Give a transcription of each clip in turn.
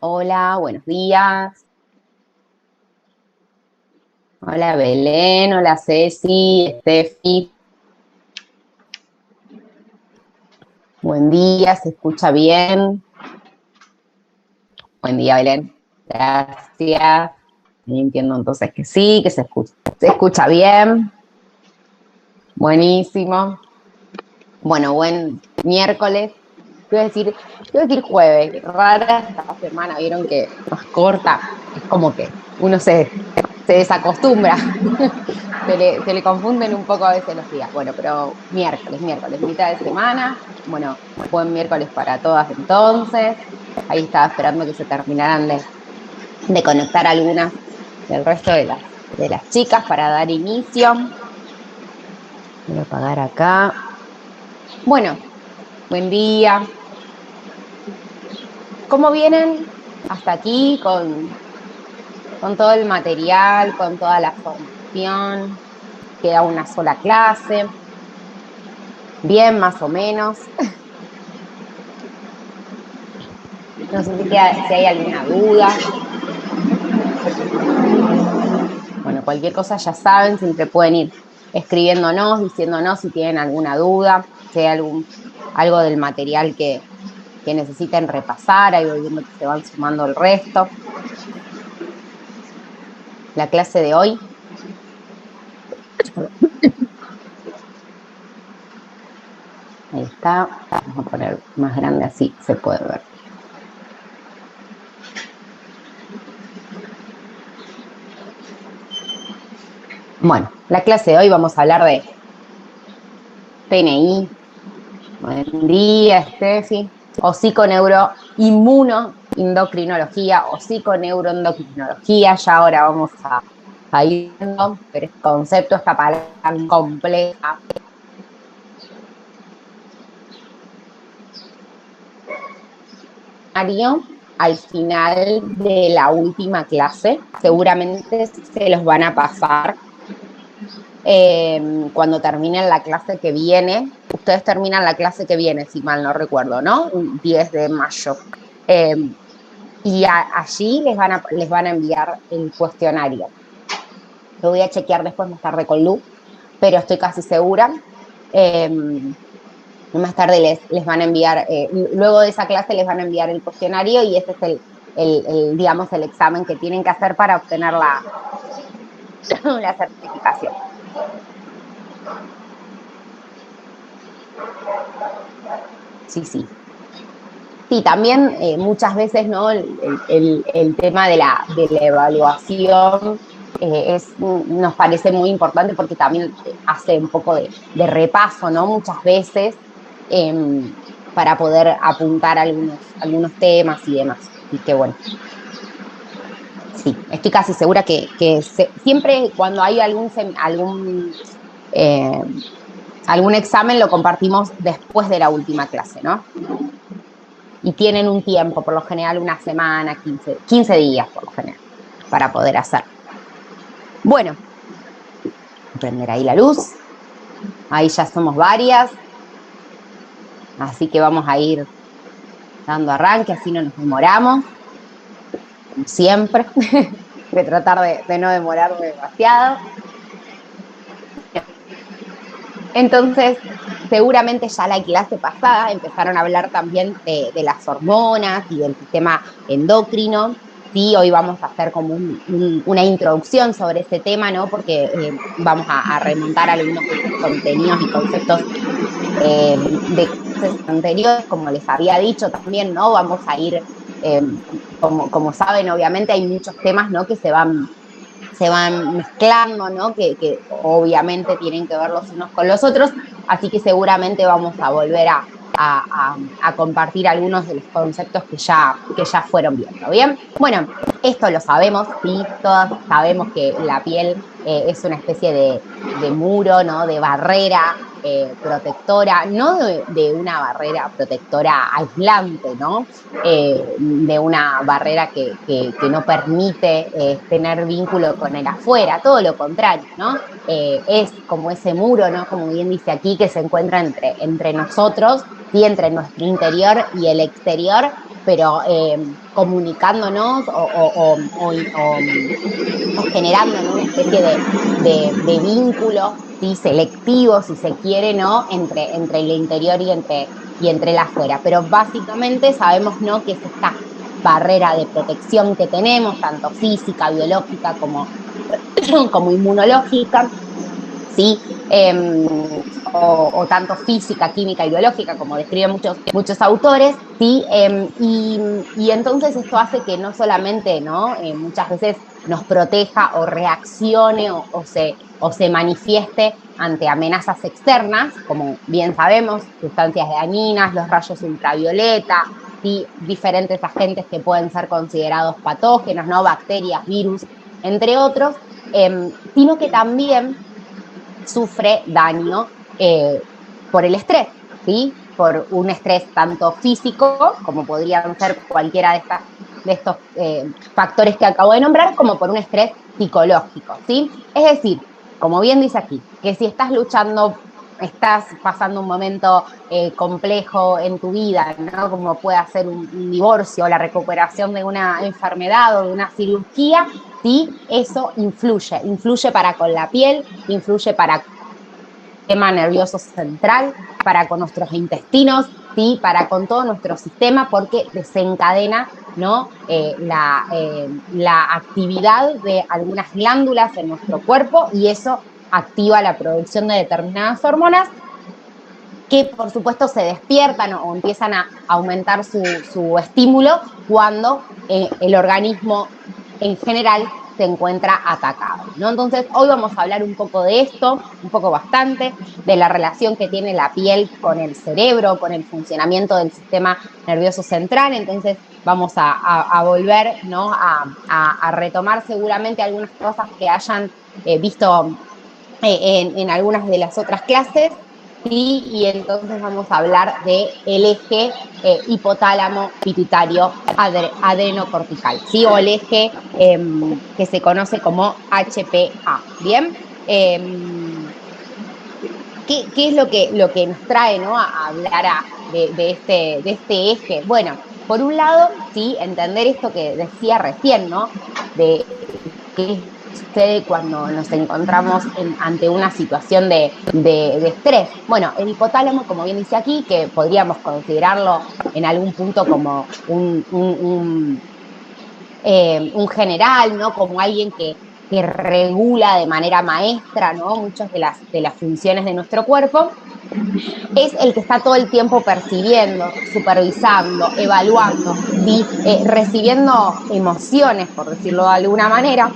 Hola, buenos días. Hola Belén, hola Ceci, Estefi. Buen día, ¿se escucha bien? Buen día, Belén. Gracias. Entiendo entonces que sí, que se escucha bien. Buenísimo. Bueno, buen miércoles. Iba a decir jueves, qué rara esta semana, vieron que más corta. Es como que uno se desacostumbra. Se le confunden un poco a veces los días. Bueno, pero miércoles, mitad de semana. Bueno, buen miércoles para todas entonces. Ahí estaba esperando que se terminaran de conectar algunas del resto de las chicas para dar inicio. Voy a apagar acá. Bueno, buen día. ¿Cómo vienen hasta aquí con todo el material, con toda la formación? Queda una sola clase. Bien, más o menos. No sé si hay alguna duda. Bueno, cualquier cosa ya saben, siempre pueden ir escribiéndonos, diciéndonos si tienen alguna duda, si hay algo del material que necesiten repasar, ahí voy viendo que se van sumando el resto. La clase de hoy, ahí está, vamos a poner más grande así se puede ver. Bueno, la clase de hoy vamos a hablar de PNI. Buen día, Steffi. O psiconeuroinmunoendocrinología o psiconeuroendocrinología. Ya ahora vamos a ir viendo, pero este concepto, esta palabra tan compleja. Al final de la última clase, seguramente se los van a pasar cuando terminen la clase que viene. Ustedes terminan la clase que viene, si mal no recuerdo, ¿no? 10 de mayo. Eh, y allí les van a enviar el cuestionario. Lo voy a chequear después más tarde con Lu, pero estoy casi segura. Eh, Más tarde les van a enviar, luego de esa clase les van a enviar el cuestionario y ese es digamos, el examen que tienen que hacer para obtener la certificación. Sí, sí. Sí, también muchas veces, ¿no? El tema de la evaluación nos parece muy importante porque también hace un poco de repaso, ¿no? Muchas veces eh, para poder apuntar algunos temas y demás. Así que bueno, sí, estoy casi segura que siempre cuando hay eh, algún examen lo compartimos después de la última clase, ¿no? Y tienen un tiempo, por lo general una semana, 15 días por lo general, para poder hacer. Bueno, prender ahí la luz, ahí ya somos varias, así que vamos a ir dando arranque, así no nos demoramos, como siempre, de tratar de no demorarme demasiado. Entonces, seguramente ya la clase pasada empezaron a hablar también de las hormonas y del sistema endocrino. Sí, hoy vamos a hacer como una introducción sobre ese tema, ¿no? Porque vamos a remontar algunos de esos contenidos y conceptos de clases anteriores, como les había dicho también, ¿no? Vamos a ir, eh, como saben, obviamente hay muchos temas, ¿no? Que se van mezclando, ¿no? Que obviamente tienen que ver los unos con los otros, así que seguramente vamos a volver a compartir algunos de los conceptos que ya fueron viendo, ¿bien? Bueno, esto lo sabemos, sí, todas sabemos que la piel es una especie de muro, ¿no? De barrera protectora, no de una barrera protectora aislante, ¿no? De una barrera que no permite tener vínculo con el afuera, todo lo contrario, ¿no? Es como ese muro, ¿no? Como bien dice aquí, que se encuentra entre nosotros, ¿sí? Entre nuestro interior y el exterior, pero comunicándonos o generando, ¿no?, una especie de vínculo, ¿sí?, selectivo, si se quiere, ¿no?, entre el interior y entre el afuera. Pero básicamente sabemos, ¿no?, que es esta barrera de protección que tenemos, tanto física, biológica como inmunológica, ¿sí? O tanto física, química y biológica, como describen muchos autores, ¿sí? Y entonces esto hace que no solamente, ¿no?, muchas veces nos proteja o reaccione o se manifieste ante amenazas externas, como bien sabemos, sustancias dañinas, los rayos ultravioleta, ¿sí?, diferentes agentes que pueden ser considerados patógenos, ¿no?, bacterias, virus, entre otros, sino que también sufre daño por el estrés, ¿sí? Por un estrés tanto físico, como podrían ser cualquiera de estos factores que acabo de nombrar, como por un estrés psicológico, ¿sí? Es decir, como bien dice aquí, que si estás luchando, estás pasando un momento complejo en tu vida, ¿no?, como puede ser un divorcio, la recuperación de una enfermedad o de una cirugía, ¿sí? Eso influye para con la piel, influye para el sistema nervioso central, para con nuestros intestinos, ¿sí?, para con todo nuestro sistema, porque desencadena, ¿no?, la actividad de algunas glándulas en nuestro cuerpo, y eso activa la producción de determinadas hormonas que por supuesto se despiertan o empiezan a aumentar su estímulo cuando el organismo en general se encuentra atacado, ¿no? Entonces, hoy vamos a hablar un poco de esto, un poco bastante, de la relación que tiene la piel con el cerebro, con el funcionamiento del sistema nervioso central. Entonces, vamos a volver, ¿no?, a retomar seguramente algunas cosas que hayan visto en algunas de las otras clases, ¿sí? Y entonces vamos a hablar del eje hipotálamo pituitario adrenocortical, ¿sí?, o el eje que se conoce como HPA, ¿bien? ¿Qué es lo que nos trae, ¿no?, a hablar de este eje? Bueno, por un lado, sí, entender esto que decía recién, ¿no?, de qué sucede cuando nos encontramos ante una situación de estrés. Bueno, el hipotálamo, como bien dice aquí, que podríamos considerarlo en algún punto como un general, ¿no?, como alguien que regula de manera maestra, ¿no?, muchas de las funciones de nuestro cuerpo, es el que está todo el tiempo percibiendo, supervisando, evaluando, ¿sí?, recibiendo emociones, por decirlo de alguna manera,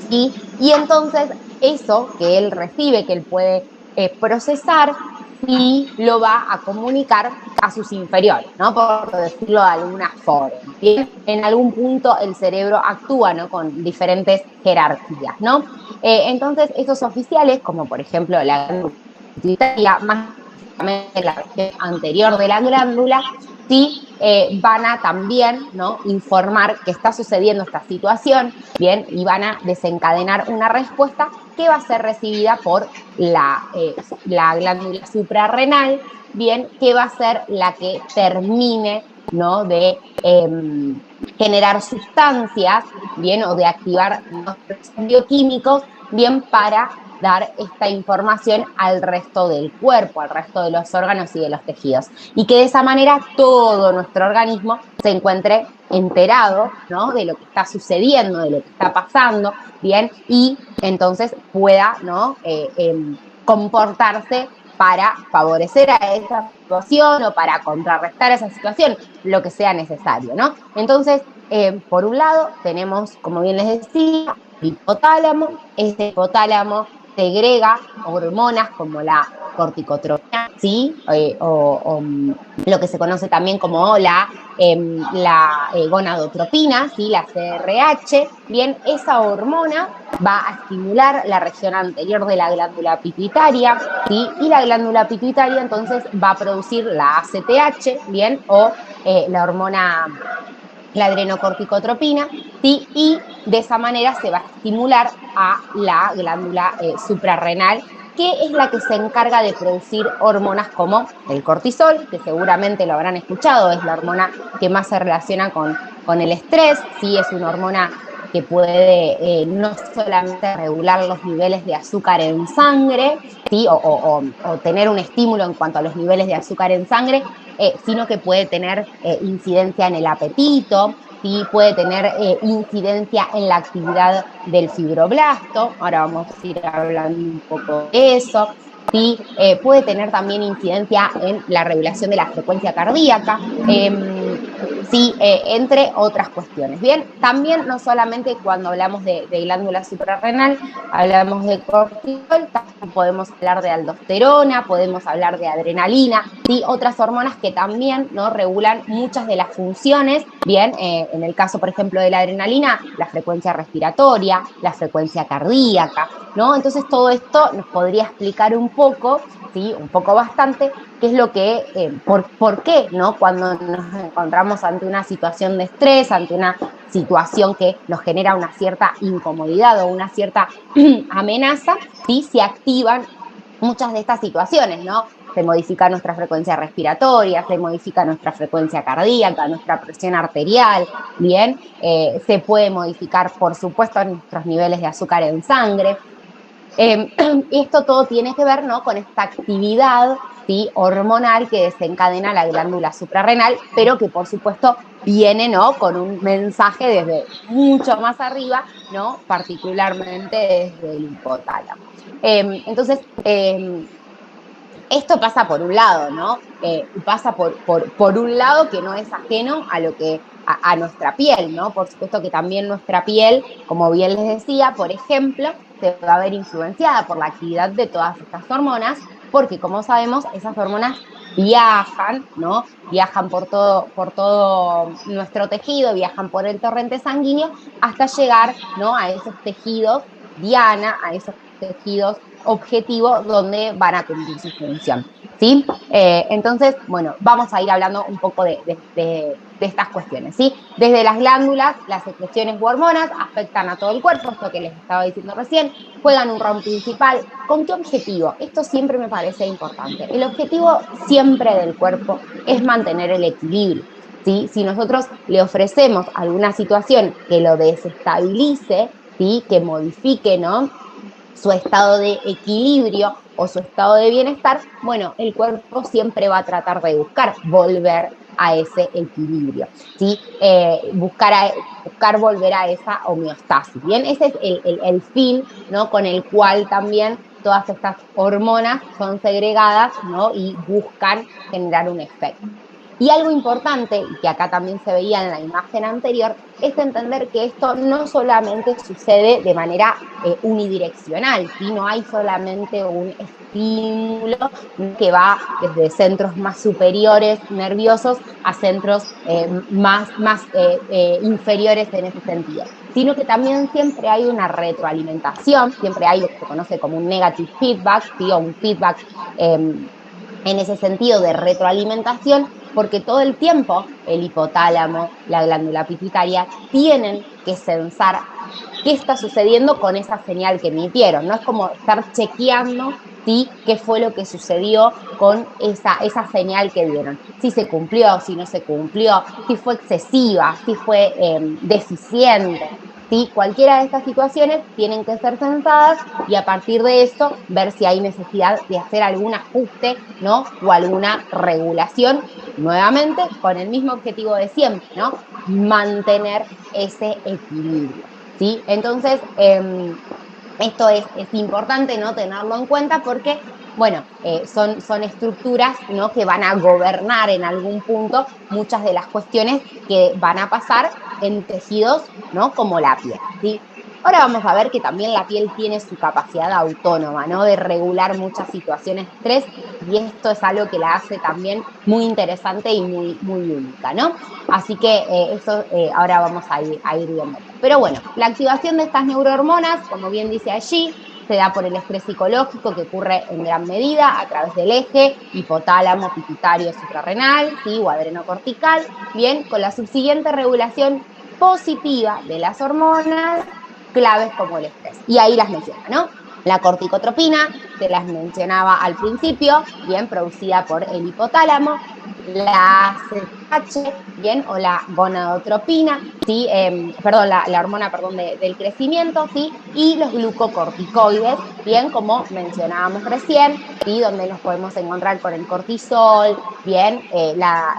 ¿sí? Y entonces eso que él recibe, que él puede procesar, sí lo va a comunicar a sus inferiores, ¿no?, por decirlo de alguna forma. ¿Bien? En algún punto el cerebro actúa, ¿no?, con diferentes jerarquías, ¿no? Entonces, estos oficiales, como por ejemplo la glándula pituitaria, más la región anterior de la glándula, sí van a también, ¿no?, informar que está sucediendo esta situación, ¿bien? Y van a desencadenar una respuesta que va a ser recibida por la glándula suprarrenal, ¿bien?, que va a ser la que termine, ¿no?, de generar sustancias, ¿bien?, o de activar los bioquímicos, ¿bien?, para dar esta información al resto del cuerpo, al resto de los órganos y de los tejidos. Y que de esa manera todo nuestro organismo se encuentre enterado, ¿no?, de lo que está sucediendo, de lo que está pasando, ¿bien? Y entonces pueda, ¿no?, comportarse para favorecer a esa situación o para contrarrestar esa situación, lo que sea necesario, ¿no? Entonces, por un lado, tenemos, como bien les decía, el hipotálamo. Este hipotálamo segrega hormonas como la corticotropina, ¿sí? Lo que se conoce también como la gonadotropina, ¿sí?, la CRH. Bien, esa hormona va a estimular la región anterior de la glándula pituitaria, ¿sí?, y la glándula pituitaria entonces va a producir la ACTH, ¿bien?, o la hormona, la adrenocorticotropina, ¿sí?, y de esa manera se va a estimular a la glándula suprarrenal, que es la que se encarga de producir hormonas como el cortisol, que seguramente lo habrán escuchado, es la hormona que más se relaciona con el estrés, sí, es una hormona que puede no solamente regular los niveles de azúcar en sangre, ¿sí? o tener un estímulo en cuanto a los niveles de azúcar en sangre, sino que puede tener incidencia en el apetito, ¿sí? Puede tener incidencia en la actividad del fibroblasto, ahora vamos a ir hablando un poco de eso, ¿sí? Puede tener también incidencia en la regulación de la frecuencia cardíaca, sí, entre otras cuestiones. Bien, también no solamente cuando hablamos de glándula suprarrenal, hablamos de cortisol, también podemos hablar de aldosterona, podemos hablar de adrenalina, ¿sí? Otras hormonas que también, ¿no?, regulan muchas de las funciones. Bien, en el caso, por ejemplo, de la adrenalina, la frecuencia respiratoria, la frecuencia cardíaca, ¿no? Entonces todo esto nos podría explicar un poco, ¿sí?, un poco bastante, qué es lo que, por qué, ¿no?, cuando nos encontramos ante una situación de estrés, ante una situación que nos genera una cierta incomodidad o una cierta amenaza, ¿sí?, se activan muchas de estas situaciones, ¿no? Se modifica nuestra frecuencia respiratoria, se modifica nuestra frecuencia cardíaca, nuestra presión arterial, ¿bien? Se puede modificar, por supuesto, nuestros niveles de azúcar en sangre. Esto todo tiene que ver, ¿no?, con esta actividad, ¿sí?, hormonal que desencadena la glándula suprarrenal, pero que por supuesto viene, ¿no?, con un mensaje desde mucho más arriba, ¿no?, particularmente desde el hipotálamo. Entonces, esto pasa por un lado, ¿no? Pasa por un lado que no es ajeno a lo que a nuestra piel, ¿no? Por supuesto que también nuestra piel, como bien les decía, por ejemplo, se va a ver influenciada por la actividad de todas estas hormonas, porque como sabemos, esas hormonas viajan, ¿no? Viajan por todo nuestro tejido, viajan por el torrente sanguíneo hasta llegar, ¿no?, a esos tejidos diana, a esos tejidos objetivo donde van a cumplir su función, ¿sí? Entonces, bueno, vamos a ir hablando un poco de estas cuestiones, ¿sí? Desde las glándulas, las secreciones u hormonas afectan a todo el cuerpo, esto que les estaba diciendo recién, juegan un rol principal. ¿Con qué objetivo? Esto siempre me parece importante. El objetivo siempre del cuerpo es mantener el equilibrio, ¿sí? Si nosotros le ofrecemos alguna situación que lo desestabilice, ¿sí?, que modifique, ¿no?, su estado de equilibrio o su estado de bienestar, bueno, el cuerpo siempre va a tratar de buscar volver a ese equilibrio, ¿sí? Buscar volver a esa homeostasis, ¿bien? Ese es el fin, ¿no?, con el cual también todas estas hormonas son segregadas, ¿no?, y buscan generar un efecto. Y algo importante, y que acá también se veía en la imagen anterior, es entender que esto no solamente sucede de manera unidireccional, ¿sí? No hay solamente un estímulo que va desde centros más superiores nerviosos a centros más inferiores en ese sentido, sino que también siempre hay una retroalimentación, siempre hay lo que se conoce como un negative feedback, ¿sí?, o un feedback en ese sentido de retroalimentación, porque todo el tiempo el hipotálamo, la glándula pituitaria, tienen que censar qué está sucediendo con esa señal que emitieron. No es como estar chequeando, ¿sí?, qué fue lo que sucedió con esa señal que dieron. Si se cumplió, si no se cumplió, si fue excesiva, si fue deficiente. ¿Sí? Cualquiera de estas situaciones tienen que ser censadas y a partir de eso ver si hay necesidad de hacer algún ajuste, ¿no?, o alguna regulación, nuevamente con el mismo objetivo de siempre, ¿no?, mantener ese equilibrio, ¿sí? Entonces, esto es importante, ¿no?, tenerlo en cuenta porque, bueno, son estructuras, ¿no?, que van a gobernar en algún punto muchas de las cuestiones que van a pasar en tejidos, ¿no?, como la piel, ¿sí? Ahora vamos a ver que también la piel tiene su capacidad autónoma, ¿no?, de regular muchas situaciones de estrés, y esto es algo que la hace también muy interesante y muy, muy única, ¿no? Así que eso ahora vamos a ir viendo. Pero bueno, la activación de estas neurohormonas, como bien dice allí, se da por el estrés psicológico que ocurre en gran medida a través del eje hipotálamo, pituitario, suprarrenal, ¿sí?, o adrenocortical, bien, con la subsiguiente regulación positiva de las hormonas claves como el estrés. Y ahí las menciona, ¿no? La corticotropina, te las mencionaba al principio, bien, producida por el hipotálamo. La ACTH, bien, o la gonadotropina, ¿sí? La hormona, del crecimiento, ¿sí? Y los glucocorticoides, bien, como mencionábamos recién, ¿sí? Donde nos podemos encontrar con el cortisol, bien, la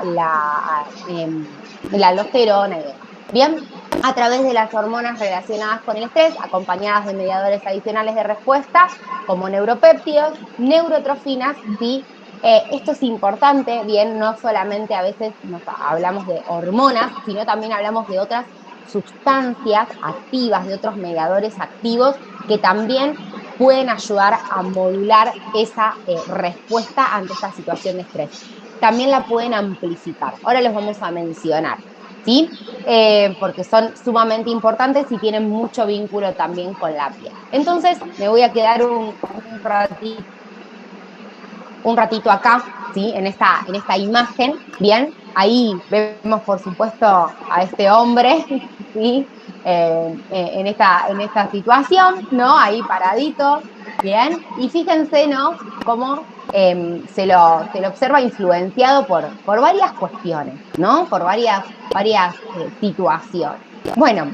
aldosterona y demás. Bien, a través de las hormonas relacionadas con el estrés, acompañadas de mediadores adicionales de respuesta, como neuropéptidos, neurotrofinas, ¿sí? Esto es importante, bien, no solamente a veces hablamos de hormonas, sino también hablamos de otras sustancias activas, de otros mediadores activos que también pueden ayudar a modular esa respuesta ante esta situación de estrés. También la pueden amplificar. Ahora los vamos a mencionar, ¿sí? Porque son sumamente importantes y tienen mucho vínculo también con la piel. Entonces, me voy a quedar un ratito acá, ¿sí? En esta imagen, ¿bien? Ahí vemos, por supuesto, a este hombre, ¿sí? En esta situación, ¿no? Ahí paradito, ¿bien? Y fíjense, ¿no? Cómo se lo observa influenciado por varias cuestiones, ¿no? Por varias situaciones. Bueno,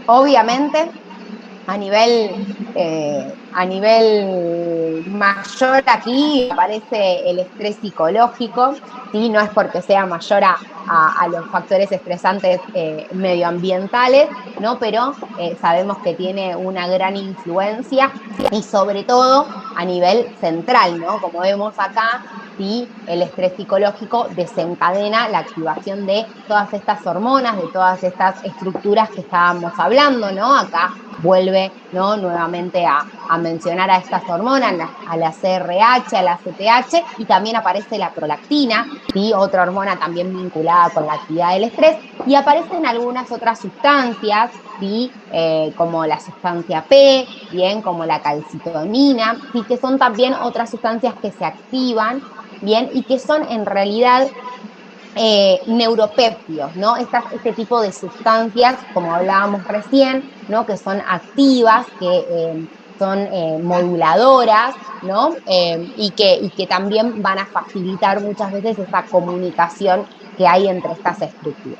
obviamente a nivel mayor aquí aparece el estrés psicológico, ¿sí? No es porque sea mayor a los factores estresantes medioambientales, ¿no? Pero sabemos que tiene una gran influencia y sobre todo a nivel central, ¿no? Como vemos acá, ¿sí? El estrés psicológico desencadena la activación de todas estas hormonas, de todas estas estructuras que estábamos hablando, ¿no? Acá vuelve, ¿no? Nuevamente a mencionar a estas hormonas, a la CRH, a la CTH, y también aparece la prolactina, ¿sí? Otra hormona también vinculada con la actividad del estrés, y aparecen algunas otras sustancias, ¿sí? Como la sustancia P, bien, como la calcitonina, ¿sí? Que son también otras sustancias que se activan, bien, y que son en realidad neuropéptidos, ¿no? Este tipo de sustancias, como hablábamos recién, ¿no? Que son activas, que son moduladoras, ¿no? Y que también van a facilitar muchas veces esa comunicación que hay entre estas estructuras.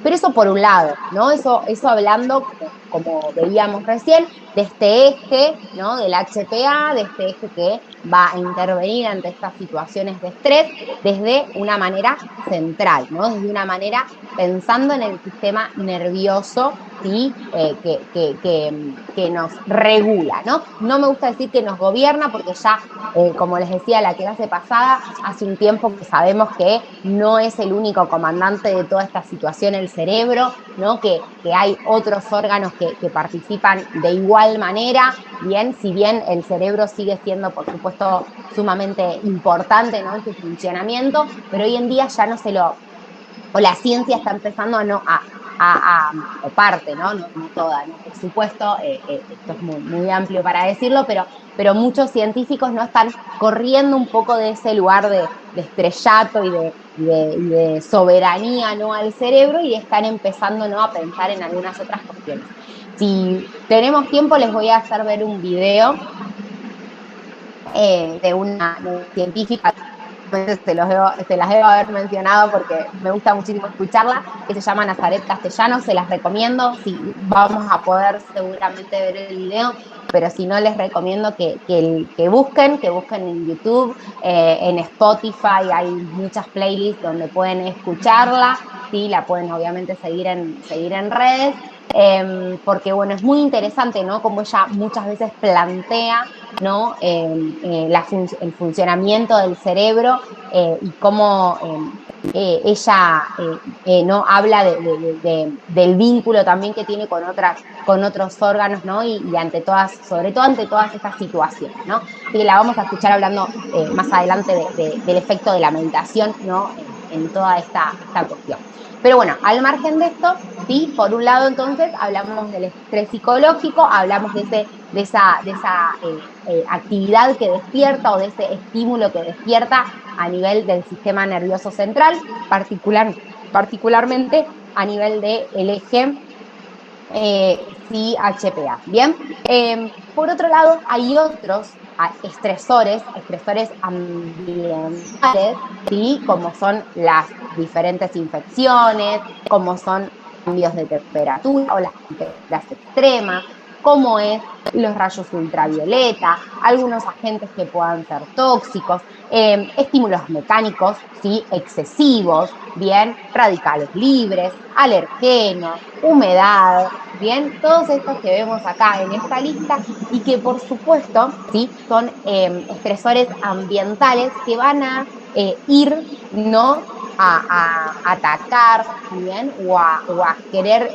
Pero eso por un lado, ¿no? Eso hablando, como veíamos recién, de este eje, ¿no? Del HPA, de este eje que va a intervenir ante estas situaciones de estrés desde una manera central, ¿no? Desde una manera pensando en el sistema nervioso, ¿sí? Que nos regula, ¿no? No me gusta decir que nos gobierna porque ya, como les decía la clase pasada, hace un tiempo que sabemos que no es el único comandante de toda esta situación el cerebro, ¿no? Que hay otros órganos que participan de igual manera, bien, si bien el cerebro sigue siendo, por supuesto, sumamente importante, ¿no? En su funcionamiento, pero hoy en día ya no se lo, o la ciencia está empezando o parte, ¿no? No toda, ¿no? Por supuesto, esto es muy amplio para decirlo, pero muchos científicos no están corriendo un poco de ese lugar de estrellato y de soberanía, ¿no? Al cerebro y están empezando, ¿no? A pensar en algunas otras cuestiones. Si tenemos tiempo, les voy a hacer ver un video de una científica, se las debo haber mencionado porque me gusta muchísimo escucharla, que se llama Nazaret Castellanos, se las recomiendo, si vamos a poder seguramente ver el video, pero si no les recomiendo que busquen en YouTube, en Spotify, hay muchas playlists donde pueden escucharla, ¿sí? La pueden obviamente seguir en redes, porque bueno, es muy interesante, ¿no? Como ella muchas veces plantea, ¿no? El funcionamiento del cerebro y cómo ella no habla del vínculo también que tiene con otros órganos, ¿no? Y ante todas, sobre todo ante todas estas situaciones, ¿no? Así que la vamos a escuchar hablando más adelante del efecto de la meditación, ¿no? En toda esta cuestión. Pero bueno, al margen de esto, ¿sí? Por un lado, entonces, hablamos del estrés psicológico, hablamos de esa actividad que despierta o de ese estímulo que despierta a nivel del sistema nervioso central, particularmente a nivel del eje sí, HPA. Bien. Por otro lado, hay otros estresores ambientales, ¿sí? Como son las diferentes infecciones, como son cambios de temperatura o las temperaturas extremas, como es los rayos ultravioleta, algunos agentes que puedan ser tóxicos, estímulos mecánicos, ¿sí? Excesivos, bien, radicales libres, alergenos, humedad, bien, todos estos que vemos acá en esta lista y que por supuesto, ¿sí? Son estresores ambientales que van a ir, ¿no? A atacar, ¿bien? O a querer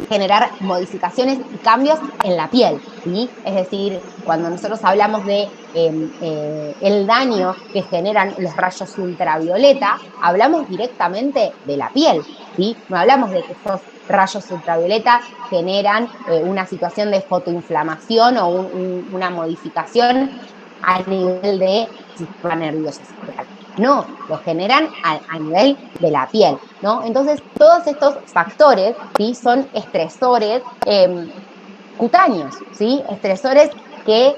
generar modificaciones y cambios en la piel, ¿sí? Es decir, cuando nosotros hablamos de el daño que generan los rayos ultravioleta, hablamos directamente de la piel, ¿sí? No hablamos de que esos rayos ultravioleta generan una situación de fotoinflamación o una modificación a nivel de sistema nervioso central. No, lo generan a nivel de la piel, ¿no? Entonces, todos estos factores, ¿sí? Son estresores cutáneos, ¿sí? Estresores que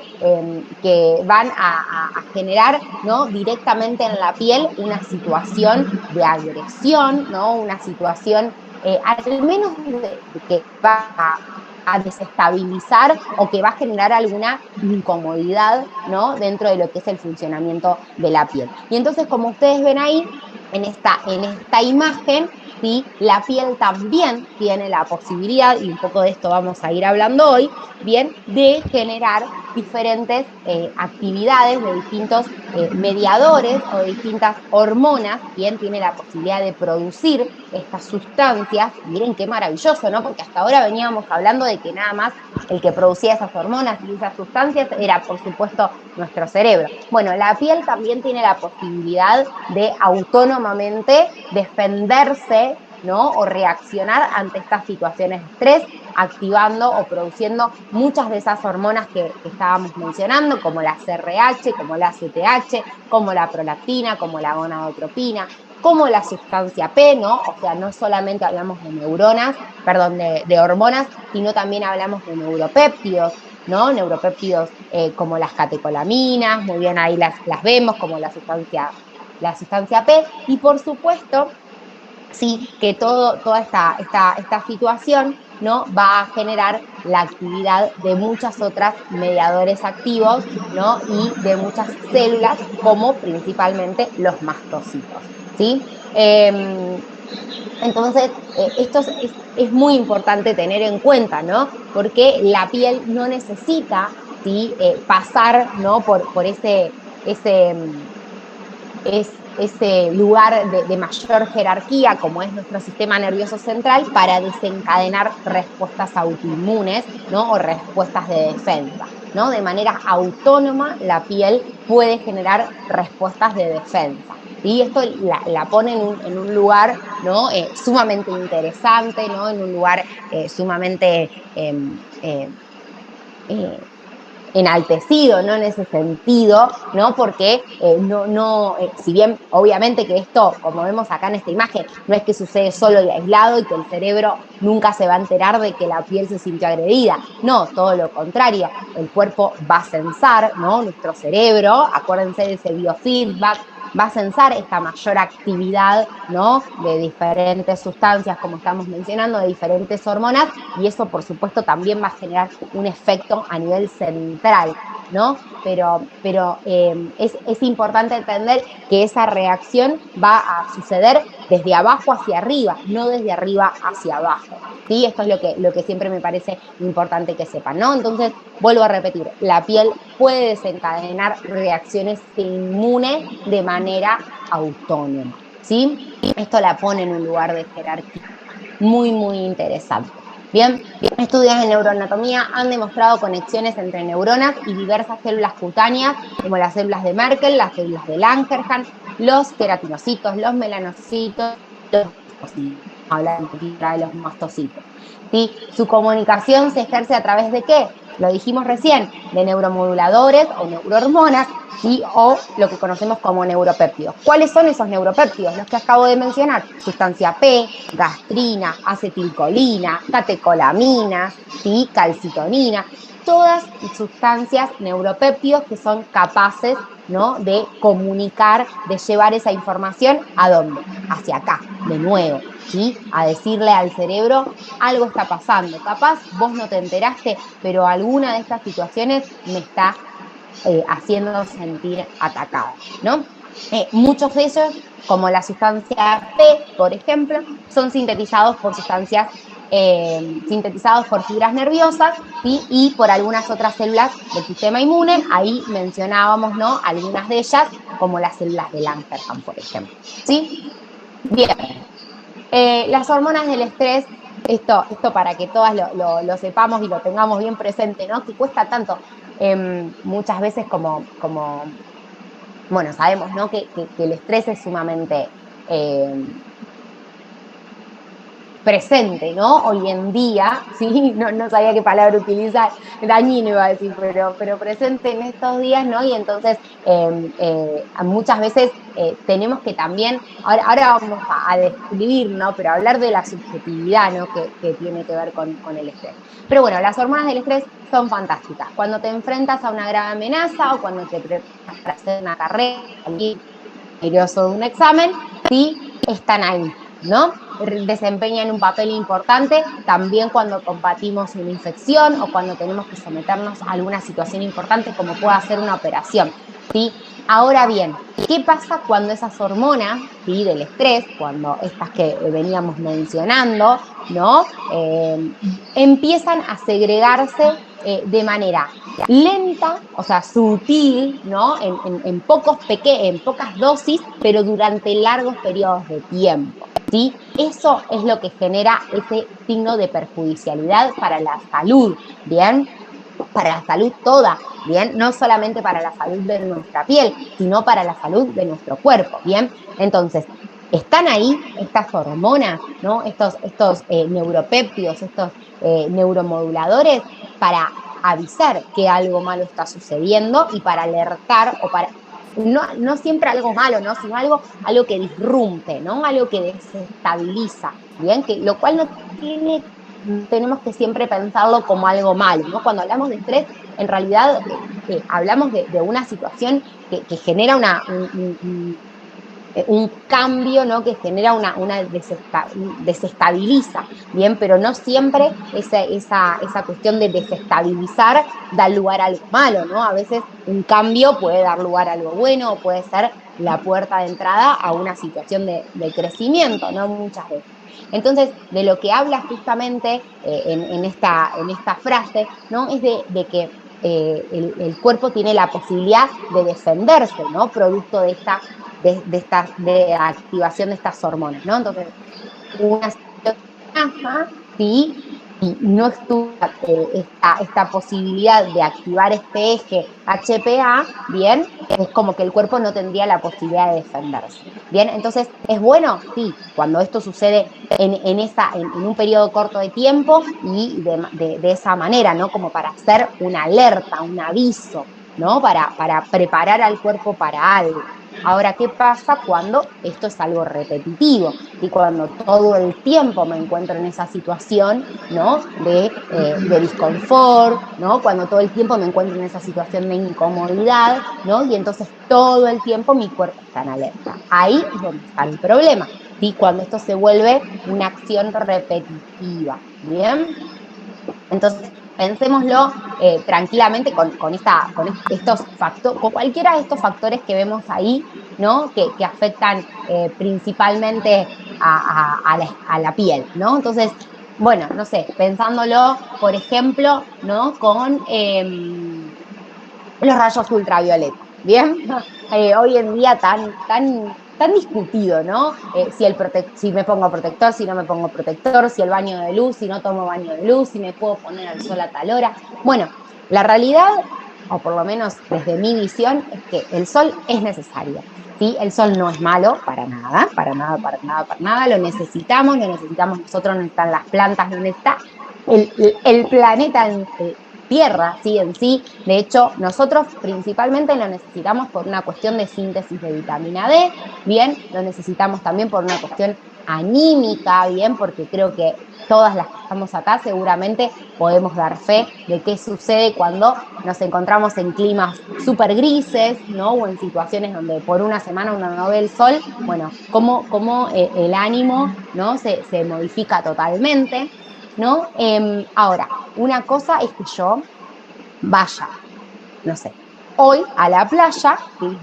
van a generar, ¿no? Directamente en la piel una situación de agresión, ¿no? Una situación al menos de que va a desestabilizar o que va a generar alguna incomodidad, ¿no? Dentro de lo que es el funcionamiento de la piel. Y entonces, como ustedes ven ahí, en esta imagen, ¿sí? La piel también tiene la posibilidad, y un poco de esto vamos a ir hablando hoy, bien, de generar diferentes actividades de distintos mediadores o de distintas hormonas, bien, tiene la posibilidad de producir estas sustancias. Miren qué maravilloso, ¿no? Porque hasta ahora veníamos hablando de que nada más el que producía esas hormonas y esas sustancias era, por supuesto, nuestro cerebro. Bueno, la piel también tiene la posibilidad de autónomamente defenderse, ¿no? O reaccionar ante estas situaciones de estrés, activando o produciendo muchas de esas hormonas que estábamos mencionando, como la CRH, como la CTH, como la prolactina, como la gonadotropina, como la sustancia P, ¿no? O sea, no solamente hablamos de neuronas, perdón, de hormonas, sino también hablamos de neuropéptidos, ¿no? Neuropéptidos como las catecolaminas, muy bien ahí las vemos, como la sustancia P, y por supuesto, sí, que toda esta situación, ¿no? Va a generar la actividad de muchas otras mediadores activos, ¿no? Y de muchas células, como principalmente los mastocitos, ¿sí? Entonces, esto es muy importante tener en cuenta, ¿no? Porque la piel no necesita, ¿sí? Pasar, ¿no? Por ese lugar de mayor jerarquía, como es nuestro sistema nervioso central, para desencadenar respuestas autoinmunes, ¿no? O respuestas de defensa, ¿no? De manera autónoma, la piel puede generar respuestas de defensa. Y esto la pone en un lugar, ¿no? Sumamente interesante, ¿no? En un lugar sumamente eh, enaltecido, ¿no? En ese sentido, ¿no? Porque si bien obviamente que esto, como vemos acá en esta imagen, no es que sucede solo y aislado y que el cerebro nunca se va a enterar de que la piel se sintió agredida. No, todo lo contrario, el cuerpo va a censar, ¿no? Nuestro cerebro, acuérdense de ese biofeedback, va a censar esta mayor actividad, ¿no? De diferentes sustancias, como estamos mencionando, de diferentes hormonas, y eso, por supuesto, también va a generar un efecto a nivel central, ¿no? Pero es importante entender que esa reacción va a suceder desde abajo hacia arriba, no desde arriba hacia abajo, ¿sí? Esto es lo que siempre me parece importante que sepan, ¿no? Entonces, vuelvo a repetir, la piel puede desencadenar reacciones inmunes de manera autónoma, ¿sí? Esto la pone en un lugar de jerarquía muy, muy interesante. Bien, estudios de neuroanatomía han demostrado conexiones entre neuronas y diversas células cutáneas, como las células de Merkel, las células de Langerhans, los queratinocitos, los melanocitos, los mastocitos. Hablar un poquito de los mastocitos. ¿Sí? Su comunicación se ejerce a través de ¿qué? lo dijimos recién, de neuromoduladores o neurohormonas, ¿sí? O lo que conocemos como neuropéptidos. ¿Cuáles son esos neuropéptidos? Los que acabo de mencionar: sustancia P, gastrina, acetilcolina, catecolaminas, ¿sí? Calcitonina, todas sustancias neuropéptidos que son capaces, ¿no?, de comunicar, de llevar esa información ¿a dónde? Hacia acá, de nuevo, ¿sí? A decirle al cerebro: algo está pasando, capaz vos no te enteraste, pero alguna de estas situaciones me está haciendo sentir atacada, ¿no? Muchos de ellos, como la sustancia P, por ejemplo, son sintetizados por sintetizados por fibras nerviosas, ¿sí? Y por algunas otras células del sistema inmune. Ahí mencionábamos, ¿no?, algunas de ellas, como las células de Langerhans, por ejemplo, ¿sí? Bien, las hormonas del estrés, esto para que todas lo sepamos y lo tengamos bien presente, ¿no? Que cuesta tanto muchas veces bueno, sabemos, ¿no?, que el estrés es sumamente presente, ¿no? Hoy en día, ¿sí? No sabía qué palabra utilizar, dañino iba a decir, pero presente en estos días, ¿no? Y entonces muchas veces tenemos que también, ahora vamos a describir, ¿no?, pero hablar de la subjetividad, ¿no?, que tiene que ver con el estrés. Pero bueno, las hormonas del estrés son fantásticas. Cuando te enfrentas a una grave amenaza o cuando te preparas para hacer una carrera, nervioso de un examen, sí, están ahí, ¿no? Desempeñan un papel importante también cuando combatimos una infección o cuando tenemos que someternos a alguna situación importante como pueda ser una operación, ¿sí? Ahora bien, ¿qué pasa cuando esas hormonas, ¿sí?, del estrés, cuando estas que veníamos mencionando, ¿no?, empiezan a segregarse de manera lenta, o sea, sutil, ¿no?, en pocas dosis, pero durante largos periodos de tiempo, ¿sí? Eso es lo que genera ese signo de perjudicialidad para la salud, ¿bien? Para la salud toda, ¿bien? No solamente para la salud de nuestra piel, sino para la salud de nuestro cuerpo, ¿bien? Entonces, están ahí estas hormonas, ¿no?, estos neuropéptidos, estos neuromoduladores, para avisar que algo malo está sucediendo y para alertar o para, no siempre algo malo, ¿no?, sino algo que disrumpe, ¿no?, algo que desestabiliza, ¿bien? Lo cual no tenemos que siempre pensarlo como algo malo, ¿no? Cuando hablamos de estrés, en realidad hablamos de una situación que genera un cambio, ¿no?, que genera desestabiliza, ¿bien? Pero no siempre esa cuestión de desestabilizar da lugar a algo malo, ¿no? A veces un cambio puede dar lugar a algo bueno o puede ser la puerta de entrada a una situación de crecimiento, ¿no? Muchas veces. Entonces, de lo que habla justamente en esta frase, ¿no?, es de que el cuerpo tiene la posibilidad de defenderse, ¿no?, producto de activación de estas hormonas, ¿no? Entonces, una amenaza, ¿sí? Y no estuvo esta posibilidad de activar este eje HPA, ¿bien? Es como que el cuerpo no tendría la posibilidad de defenderse, ¿bien? Entonces, ¿es bueno? Sí, cuando esto sucede en un periodo corto de tiempo y de esa manera, ¿no? Como para hacer una alerta, un aviso, ¿no? Para preparar al cuerpo para algo. Ahora, ¿qué pasa cuando esto es algo repetitivo? Y cuando todo el tiempo me encuentro en esa situación, ¿no?, de disconfort, ¿no?, cuando todo el tiempo me encuentro en esa situación de incomodidad, ¿no?, y entonces todo el tiempo mi cuerpo está en alerta. Ahí es donde está el problema, ¿sí? Cuando esto se vuelve una acción repetitiva, ¿bien? Entonces, pensémoslo tranquilamente con estos factores, con cualquiera de estos factores que vemos ahí, ¿no?, que afectan principalmente a la piel, ¿no? Entonces, bueno, no sé, pensándolo, por ejemplo, ¿no?, con los rayos ultravioleta, ¿bien? Hoy en día tan discutido, ¿no? Si me pongo protector, si no me pongo protector, si el baño de luz, si no tomo baño de luz, si me puedo poner al sol a tal hora. Bueno, la realidad, o por lo menos desde mi visión, es que el sol es necesario, ¿sí? El sol no es malo para nada, para nada, para nada, para nada. Lo necesitamos nosotros, no están las plantas, no está el planeta tierra, ¿sí? En sí. De hecho, nosotros principalmente lo necesitamos por una cuestión de síntesis de vitamina D, bien, lo necesitamos también por una cuestión anímica, bien, porque creo que todas las que estamos acá seguramente podemos dar fe de qué sucede cuando nos encontramos en climas súper grises, ¿no? O en situaciones donde por una semana uno no ve el sol, bueno, cómo el ánimo, ¿no? Se modifica totalmente, ¿no? Ahora, una cosa es que yo vaya, no sé, hoy a la playa, ¿sí?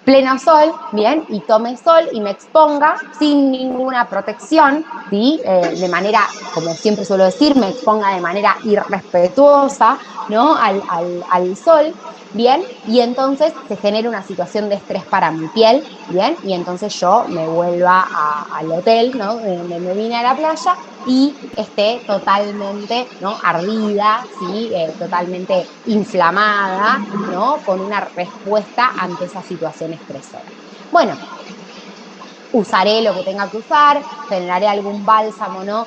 Pleno sol, bien, y tome sol y me exponga sin ninguna protección, ¿sí? De manera, como siempre suelo decir, me exponga de manera irrespetuosa, ¿no? Al sol, bien, y entonces se genera una situación de estrés para mi piel, bien, y entonces yo me vuelva al hotel, ¿no? Donde me vine a la playa y esté totalmente, ¿no? Ardida, ¿sí? Totalmente inflamada, ¿no? Con una respuesta ante esa situación estresora. Bueno, usaré lo que tenga que usar, generaré algún bálsamo, ¿no?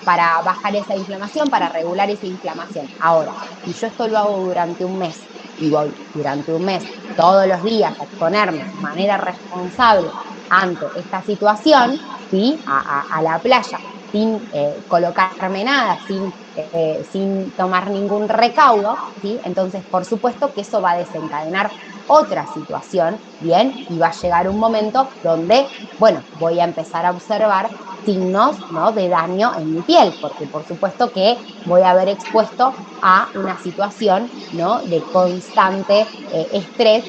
Para bajar esa inflamación, para regular esa inflamación. Ahora, si yo esto lo hago durante un mes y voy durante un mes todos los días a exponerme de manera responsable ante esta situación, ¿sí? A la playa, sin colocarme nada, sin tomar ningún recaudo, ¿sí? Entonces, por supuesto que eso va a desencadenar otra situación, ¿bien? Y va a llegar un momento donde, bueno, voy a empezar a observar signos, ¿no? De daño en mi piel, porque por supuesto que voy a haber expuesto a una situación, ¿no? De constante estrés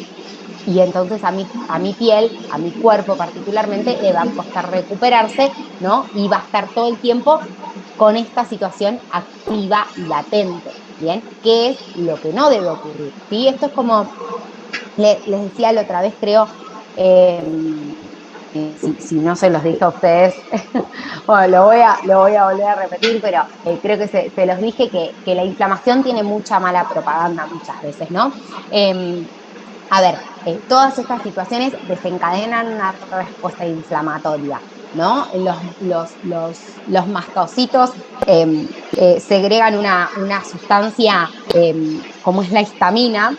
y entonces a mi piel, a mi cuerpo particularmente, le va a costar recuperarse, ¿no? Y va a estar todo el tiempo con esta situación activa y latente, ¿bien? ¿Qué es lo que no debe ocurrir? ¿Sí? Esto es como les decía la otra vez, creo, eh, si no se los dije a ustedes, bueno, lo voy a volver a repetir, pero creo que se los dije que la inflamación tiene mucha mala propaganda muchas veces, ¿no? A ver, todas estas situaciones desencadenan una respuesta inflamatoria, ¿no? Los mastocitos segregan una sustancia como es la histamina,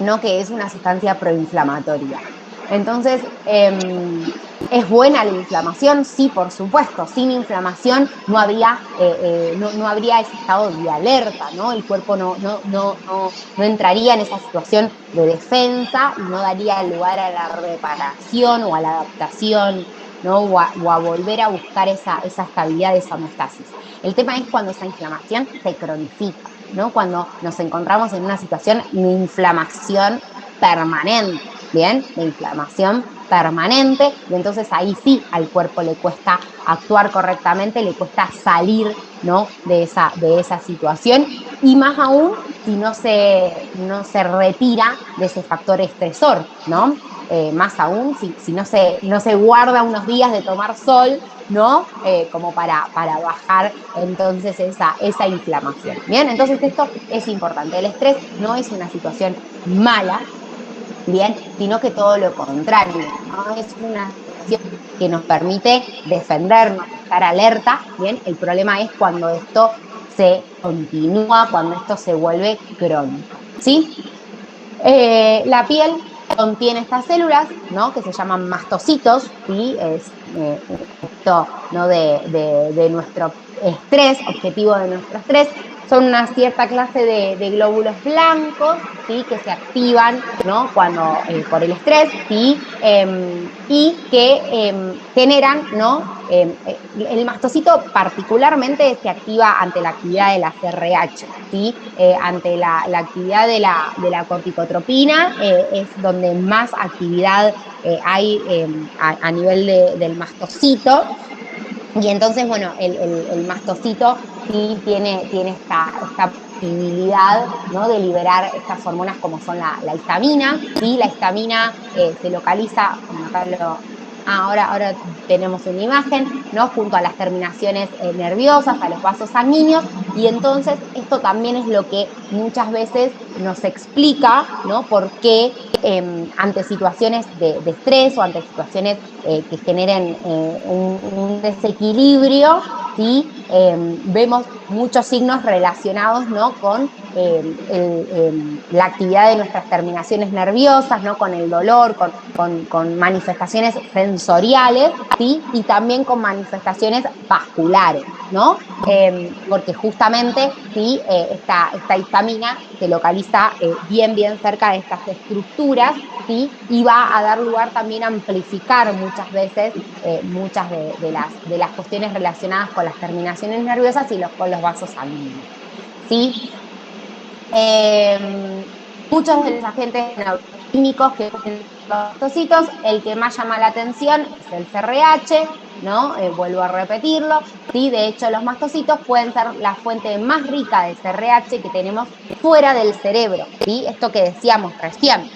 ¿no? Que es una sustancia proinflamatoria. Entonces, ¿es buena la inflamación? Sí, por supuesto. Sin inflamación no habría ese estado de alerta, ¿no? El cuerpo no entraría en esa situación de defensa y no daría lugar a la reparación o a la adaptación, ¿no? O a volver a buscar esa estabilidad, esa homeostasis. El tema es cuando esa inflamación se cronifica, ¿no? Cuando nos encontramos en una situación de inflamación permanente, ¿bien? De inflamación permanente, y entonces ahí sí al cuerpo le cuesta actuar correctamente, le cuesta salir, ¿no? de esa situación, y más aún si no se retira de ese factor estresor, ¿no? Más aún si no se guarda unos días de tomar sol, ¿no? Como para bajar entonces esa inflamación. Bien, entonces esto es importante. El estrés no es una situación mala, bien, sino que todo lo contrario, ¿no? Es una situación que nos permite defendernos, estar alerta, bien. El problema es cuando esto se continúa, cuando esto se vuelve crónico, ¿sí? La piel contiene estas células, ¿no? Que se llaman mastocitos, ¿sí? Es esto, ¿no? de nuestro estrés, objetivo de nuestro estrés. Son una cierta clase de glóbulos blancos, ¿sí? Que se activan, ¿no? Por el estrés, ¿sí? Y que generan, ¿no? El mastocito particularmente se activa ante la actividad de la CRH, ¿sí? Ante la actividad de la corticotropina, es donde más actividad hay a nivel del mastocito. Y entonces, bueno, el mastocito sí tiene esta posibilidad, ¿no? De liberar estas hormonas como son la histamina, ¿sí? La histamina se localiza, bueno, acá ahora tenemos una imagen, ¿no? Junto a las terminaciones nerviosas, a los vasos sanguíneos, y entonces esto también es lo que muchas veces nos explica, ¿no? Por qué ante situaciones de estrés o ante situaciones que generen un desequilibrio, ¿sí? vemos muchos signos relacionados, ¿no? Con la actividad de nuestras terminaciones nerviosas, ¿no? Con el dolor, con manifestaciones sensoriales, ¿sí? Y también con manifestaciones vasculares, ¿no? Porque justamente, ¿sí? Esta histamina se localiza bien cerca de estas estructuras, ¿sí? Y va a dar lugar también a amplificar muchas veces muchas de las cuestiones relacionadas con las terminaciones nerviosas y con los vasos sanguíneos, ¿sí? Muchos de los agentes neuroquímicos que pueden los mastocitos, el que más llama la atención es el CRH, ¿no? Vuelvo a repetirlo, ¿sí? De hecho, los mastocitos pueden ser la fuente más rica de CRH que tenemos fuera del cerebro, ¿sí? Esto que decíamos recién.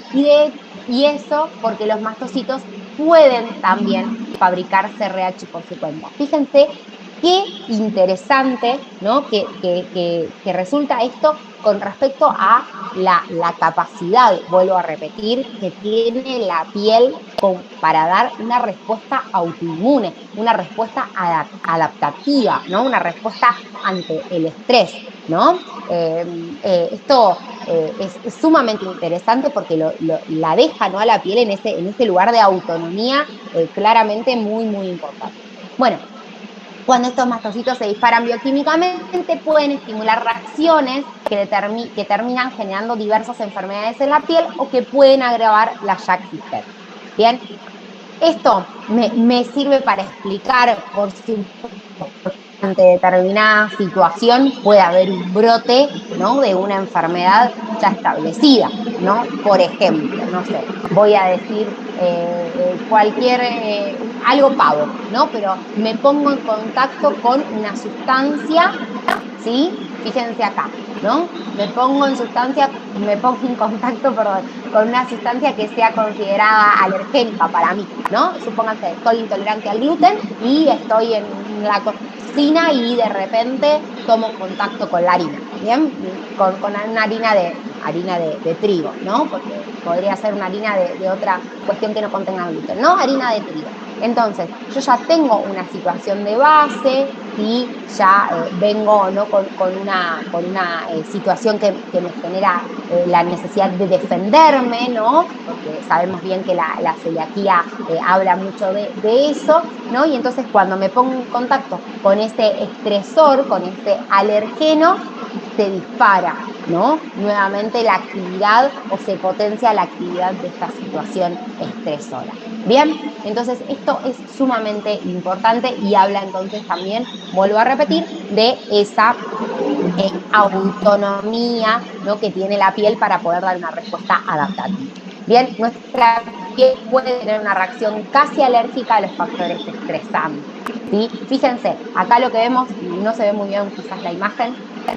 Y eso porque los mastocitos pueden también fabricar CRH por su cuenta. Fíjense qué interesante, ¿no? Que resulta esto con respecto a la capacidad, vuelvo a repetir, que tiene la piel para dar una respuesta autoinmune, una respuesta adaptativa, ¿no? Una respuesta ante el estrés, ¿no? Esto es sumamente interesante porque la deja, ¿no? A la piel en ese lugar de autonomía claramente muy importante. Bueno, cuando estos mastocitos se disparan bioquímicamente, pueden estimular reacciones que terminan generando diversas enfermedades en la piel o que pueden agravar la ya existente. Bien, esto me sirve para explicar, por supuesto, ante determinada situación puede haber un brote, ¿no? De una enfermedad ya establecida, ¿no? Por ejemplo, no sé, voy a decir algo pavo, ¿no? Pero me pongo en contacto con una sustancia, ¿sí? Fíjense acá, ¿no? Me pongo en contacto, perdón, con una sustancia que sea considerada alergénica para mí, ¿no? Supónganse, soy intolerante al gluten y estoy en la cocina y de repente tomo contacto con la harina, ¿bien? Con una harina de trigo, ¿no? Porque podría ser una harina de otra cuestión que no contenga gluten, ¿no? Harina de trigo. Entonces, yo ya tengo una situación de base y ya vengo, ¿no? con una situación que me genera la necesidad de defenderme, ¿no? Porque sabemos bien que la celiaquía habla mucho de eso, ¿no? Y entonces cuando me pongo en contacto con ese estresor, con ese alergeno, se dispara, ¿no? Nuevamente la actividad o se potencia la actividad de esta situación estresora. Bien, entonces esto es sumamente importante y habla entonces también, vuelvo a repetir, de esa autonomía, ¿no? Que tiene la piel para poder dar una respuesta adaptativa. Bien, nuestra piel puede tener una reacción casi alérgica a los factores estresantes, ¿sí? Fíjense, acá lo que vemos, no se ve muy bien quizás la imagen.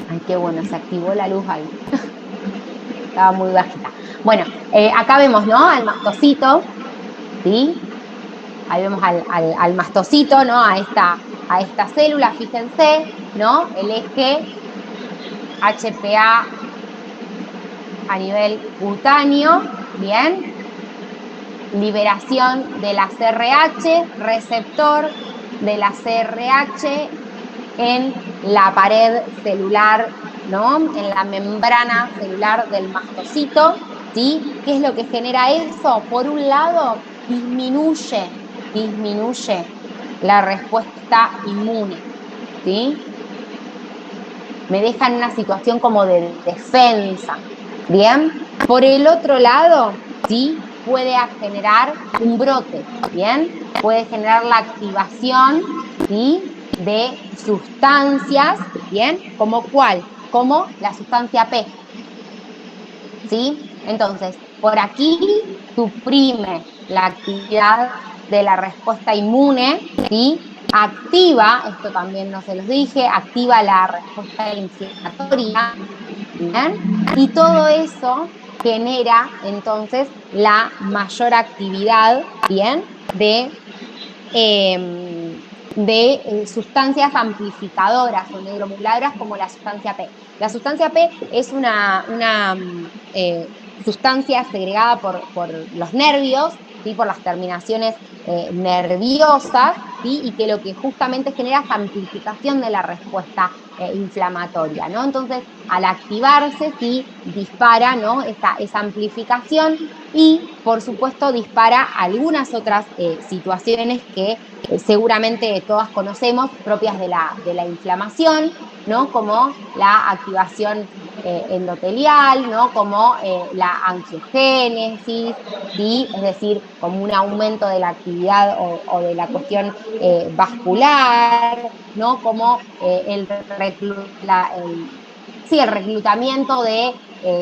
Ay, qué bueno, se activó la luz ahí. Estaba muy bajita. Bueno, acá vemos, ¿no? Al mastocito, ¿sí? Ahí vemos al mastocito, ¿no? A esta célula, fíjense, ¿no? El eje HPA a nivel cutáneo, ¿bien? Liberación de la CRH, receptor de la CRH en la pared celular, ¿no? En la membrana celular del mastocito, ¿sí? ¿Qué es lo que genera eso? Por un lado, disminuye la respuesta inmune, ¿sí? Me deja en una situación como de defensa, ¿bien? Por el otro lado, ¿sí? Puede generar un brote, ¿bien? Puede generar la activación, ¿sí? De sustancias, ¿bien? ¿Como cuál? Como la sustancia P, ¿sí? Entonces, por aquí suprime la actividad de la respuesta inmune, ¿sí? Activa, esto también no se los dije, activa la respuesta inflamatoria, ¿bien? Y todo eso genera entonces la mayor actividad, ¿bien? De sustancias amplificadoras o neuromoduladoras como la sustancia P. La sustancia P es una sustancia segregada por los nervios, ¿sí? Por las terminaciones nerviosas, ¿sí? Y que lo que justamente genera es amplificación de la respuesta inflamatoria, ¿no? Entonces, al activarse, sí, dispara, ¿no? Esa amplificación y, por supuesto, dispara algunas otras situaciones que seguramente todas conocemos, propias de la inflamación, ¿no? Como la activación endotelial, ¿no? Como la angiogénesis, ¿sí? Es decir, como un aumento de la actividad o de la cuestión vascular, ¿no? Como el reclutamiento de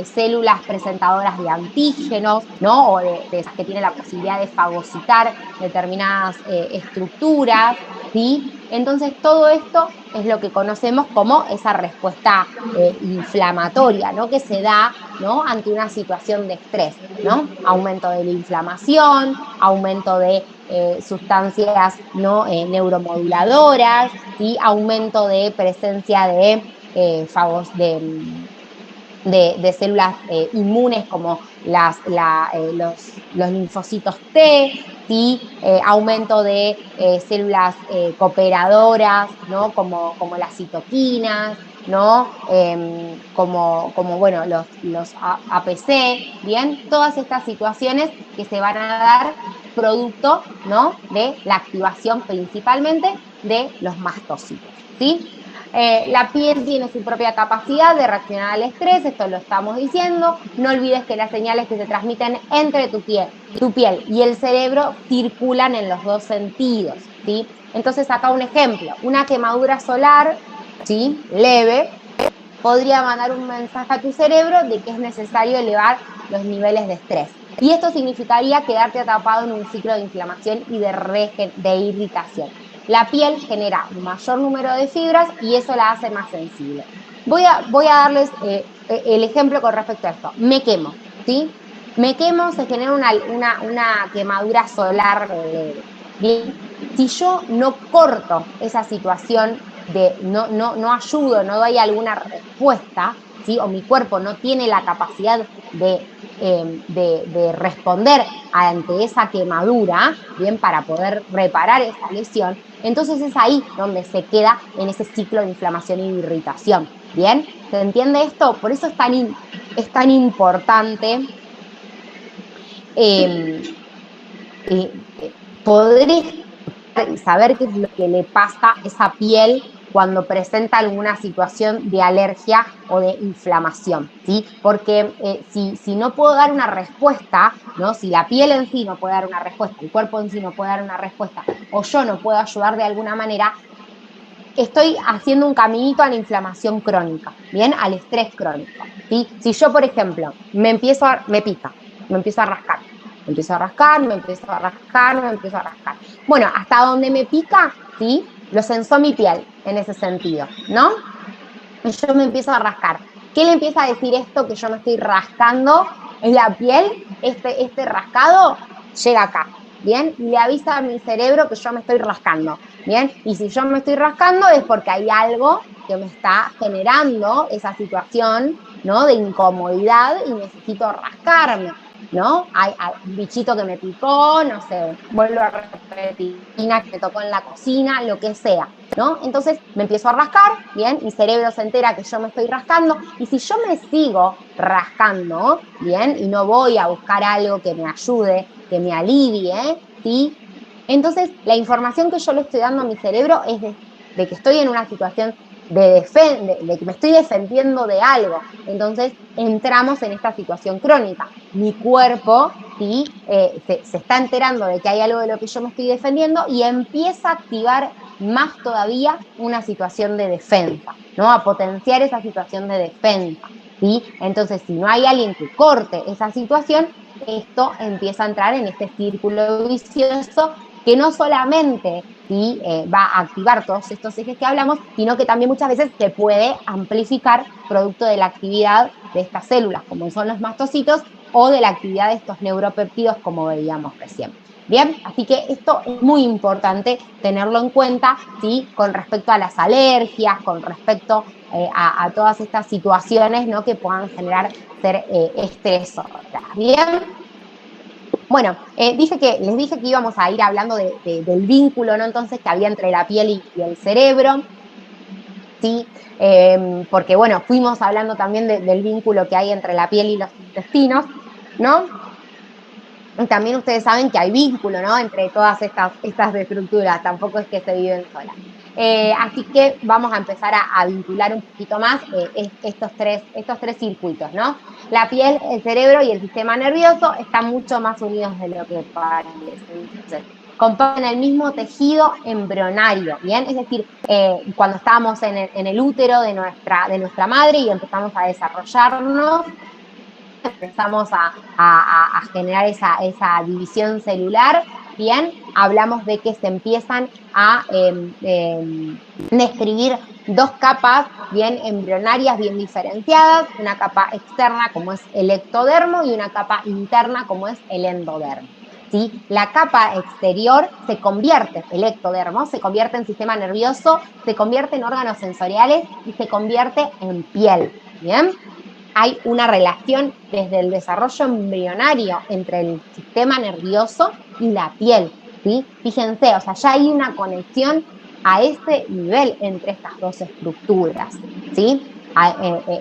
células presentadoras de antígenos, ¿no? O de esas que tienen la posibilidad de fagocitar determinadas estructuras, ¿sí? Entonces, todo esto es lo que conocemos como esa respuesta inflamatoria, ¿no? Que se da, ¿no? Ante una situación de estrés, ¿no? Aumento de la inflamación, aumento de sustancias, ¿no? Neuromoduladoras, ¿sí? Aumento de presencia de de células inmunes como los linfocitos T, ¿sí? Aumento de células cooperadoras, ¿no? Como las citoquinas, ¿no? Bueno, los APC, ¿bien? Todas estas situaciones que se van a dar producto, ¿no? De la activación principalmente de los mastocitos, ¿sí? La piel tiene su propia capacidad de reaccionar al estrés, esto lo estamos diciendo. No olvides que las señales que se transmiten entre tu piel y el cerebro circulan en los dos sentidos, ¿sí? Entonces, acá un ejemplo, una quemadura solar, ¿sí? Leve, podría mandar un mensaje a tu cerebro de que es necesario elevar los niveles de estrés. Y esto significaría quedarte atrapado en un ciclo de inflamación y de irritación. La piel genera un mayor número de fibras y eso la hace más sensible. Voy a darles el ejemplo con respecto a esto. Me quemo, ¿sí? Me quemo, se genera una quemadura solar leve. Bien, si yo no corto esa situación no ayudo, no doy alguna respuesta, ¿sí? O mi cuerpo no tiene la capacidad de responder ante esa quemadura, bien, para poder reparar esa lesión, entonces es ahí donde se queda en ese ciclo de inflamación y de irritación, ¿bien? ¿Se entiende esto? Por eso es tan importante eh, eh, poder y saber qué es lo que le pasa a esa piel cuando presenta alguna situación de alergia o de inflamación, ¿sí? Porque si no puedo dar una respuesta, ¿no? Si la piel en sí no puede dar una respuesta, el cuerpo en sí no puede dar una respuesta, o yo no puedo ayudar de alguna manera, estoy haciendo un caminito a la inflamación crónica, ¿bien? Al estrés crónico, ¿sí? Si yo, por ejemplo, me pica, me empiezo a rascar, me empiezo a rascar, me empiezo a rascar, me empiezo a rascar. Bueno, hasta donde me pica, ¿sí? Lo sensó mi piel en ese sentido, ¿no? Y yo me empiezo a rascar. ¿Qué le empieza a decir esto que yo me estoy rascando en la piel? Este rascado llega acá, ¿bien? Y le avisa a mi cerebro que yo me estoy rascando, ¿bien? Y si yo me estoy rascando es porque hay algo que me está generando esa situación, ¿no? De incomodidad y necesito rascarme, ¿no? Hay un bichito que me picó, no sé, vuelvo a repetir, que me tocó en la cocina, lo que sea, ¿no? Entonces me empiezo a rascar, ¿bien? Mi cerebro se entera que yo me estoy rascando y si yo me sigo rascando, ¿bien? Y no voy a buscar algo que me ayude, que me alivie, ¿sí? Entonces la información que yo le estoy dando a mi cerebro es de que estoy en una situación de que me estoy defendiendo de algo. Entonces entramos en esta situación crónica. Mi cuerpo, ¿sí? Se está enterando de que hay algo de lo que yo me estoy defendiendo y empieza a activar más todavía una situación de defensa, ¿no? A potenciar esa situación de defensa, ¿sí? Entonces, si no hay alguien que corte esa situación, esto empieza a entrar en este círculo vicioso que no solamente, ¿sí? Va a activar todos estos ejes que hablamos, sino que también muchas veces se puede amplificar producto de la actividad de estas células, como son los mastocitos, o de la actividad de estos neuropéptidos, como veíamos recién. Bien, así que esto es muy importante tenerlo en cuenta, ¿sí? Con respecto a las alergias, con respecto a todas estas situaciones, ¿no? Que puedan generar ser estresoras. Bien. Bueno, les dije que íbamos a ir hablando del vínculo, ¿no? Entonces, que había entre la piel y el cerebro, ¿sí? Porque, bueno, fuimos hablando también del vínculo que hay entre la piel y los intestinos, ¿no? Y también ustedes saben que hay vínculo, ¿no? Entre todas estas estructuras, tampoco es que se viven solas. Así que vamos a empezar a vincular un poquito más estos tres circuitos, ¿no? La piel, el cerebro y el sistema nervioso están mucho más unidos de lo que parece. Entonces, componen el mismo tejido embrionario, ¿bien? Es decir, cuando estábamos en el útero de nuestra madre y empezamos a desarrollarnos, empezamos a generar esa división celular, bien, hablamos de que se empiezan a describir dos capas bien embrionarias, bien diferenciadas, una capa externa como es el ectodermo y una capa interna como es el endodermo. ¿Sí? La capa exterior se convierte, el ectodermo, se convierte en sistema nervioso, se convierte en órganos sensoriales y se convierte en piel. ¿Bien? Hay una relación desde el desarrollo embrionario entre el sistema nervioso y la piel, ¿sí? Fíjense, o sea, ya hay una conexión a ese nivel entre estas dos estructuras, ¿sí?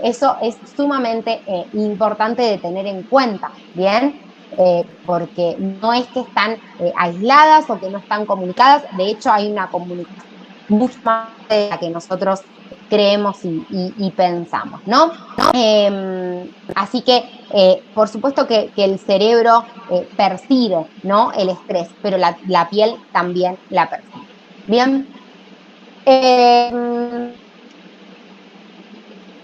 Eso es sumamente importante de tener en cuenta, ¿bien? Porque no es que están aisladas o que no están comunicadas, de hecho hay una comunicación mucho más de la que nosotros creemos y pensamos, ¿no? Así que, por supuesto que el cerebro percibe, ¿no? El estrés, pero la piel también la percibe. Bien.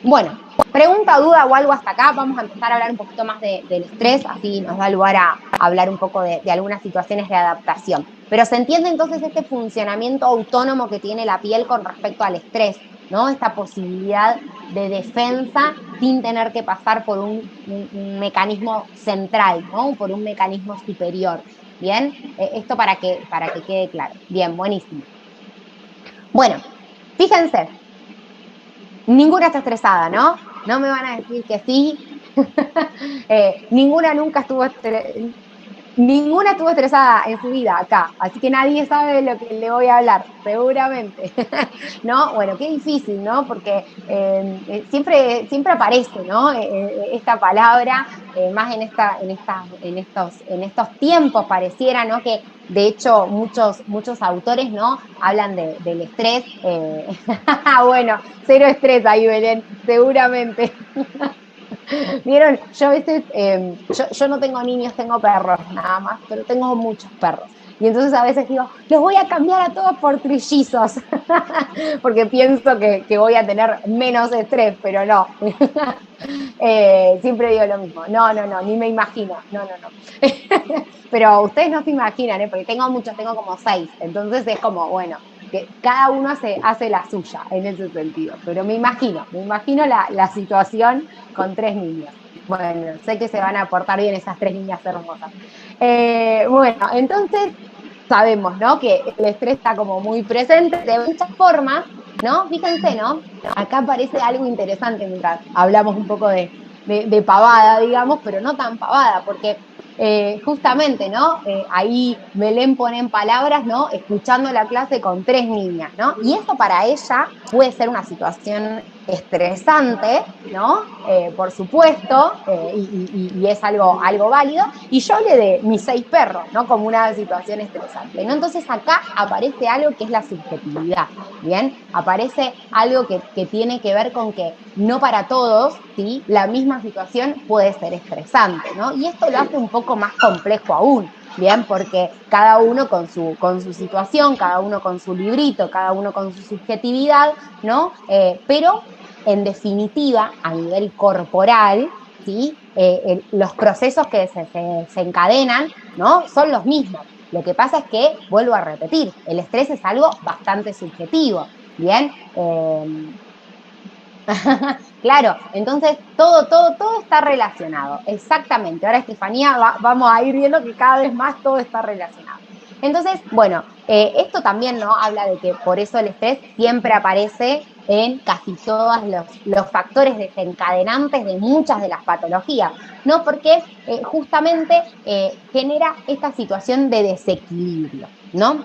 Bueno, pregunta, duda o algo hasta acá. Vamos a empezar a hablar un poquito más del estrés, así nos da lugar a hablar un poco de algunas situaciones de adaptación. Pero se entiende entonces este funcionamiento autónomo que tiene la piel con respecto al estrés, ¿no? Esta posibilidad de defensa sin tener que pasar por un mecanismo central, ¿no? Por un mecanismo superior. Bien, esto para que quede claro. Bien, buenísimo. Bueno, fíjense, ninguna está estresada, ¿no? No me van a decir que sí. Ninguna nunca estuvo ninguna estuvo estresada en su vida acá, así que nadie sabe de lo que le voy a hablar, seguramente. ¿No? Bueno, qué difícil, ¿no? Porque siempre aparece, ¿no? Esta palabra, más en estos tiempos pareciera, ¿no? Que de hecho muchos autores, ¿no? Hablan del estrés. Bueno, cero estrés ahí, Belén, seguramente. Vieron, yo a veces, yo no tengo niños, tengo perros nada más, pero tengo muchos perros. Y entonces a veces digo, los voy a cambiar a todos por trillizos, porque pienso que voy a tener menos estrés, pero no. Siempre digo lo mismo, no, ni me imagino, no. Pero ustedes no se imaginan, porque tengo muchos, tengo como 6, entonces es como, bueno, que cada uno hace la suya en ese sentido, pero me imagino la situación con 3 niños. Bueno, sé que se van a portar bien esas 3 niñas hermosas. Bueno, entonces sabemos, ¿no? Que el estrés está como muy presente de muchas formas, ¿no? Fíjense, ¿no? Acá aparece algo interesante mientras hablamos un poco de pavada, digamos, pero no tan pavada, porque justamente, ¿no? Ahí Belén pone en palabras, ¿no? Escuchando la clase con 3 niñas, ¿no? Y eso para ella puede ser una situación estresante, ¿no? Por supuesto, y es algo válido. Y yo hablé de mis 6 perros, ¿no? Como una situación estresante, ¿no? Entonces acá aparece algo que es la subjetividad, ¿bien? Aparece algo que tiene que ver con que no para todos, ¿sí? La misma situación puede ser estresante, ¿no? Y esto lo hace un poco más complejo aún, ¿bien? Porque cada uno con su situación, cada uno con su librito, cada uno con su subjetividad, ¿no? Pero en definitiva, a nivel corporal, ¿sí? Los procesos que se encadenan, ¿no? Son los mismos. Lo que pasa es que, vuelvo a repetir, el estrés es algo bastante subjetivo, ¿bien? Claro, entonces todo está relacionado, exactamente. Ahora, Estefanía, vamos a ir viendo que cada vez más todo está relacionado. Entonces, bueno, Esto también, ¿no? Habla de que por eso el estrés siempre aparece en casi todos los factores desencadenantes de muchas de las patologías, ¿no? Porque justamente genera esta situación de desequilibrio, ¿no?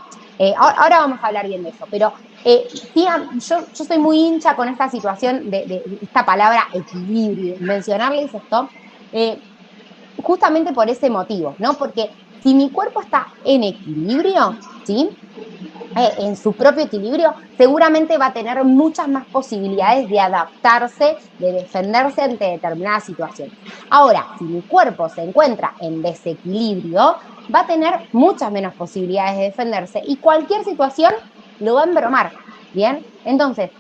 Ahora vamos a hablar bien de eso, pero sí, yo soy muy hincha con esta situación de esta palabra equilibrio. Mencionarles esto, eh, justamente por ese motivo, ¿no? Porque si mi cuerpo está en equilibrio, ¿sí? En su propio equilibrio, seguramente va a tener muchas más posibilidades de adaptarse, de defenderse ante determinadas situaciones. Ahora, si mi cuerpo se encuentra en desequilibrio, va a tener muchas menos posibilidades de defenderse y cualquier situación lo va a embromar, ¿bien? Entonces,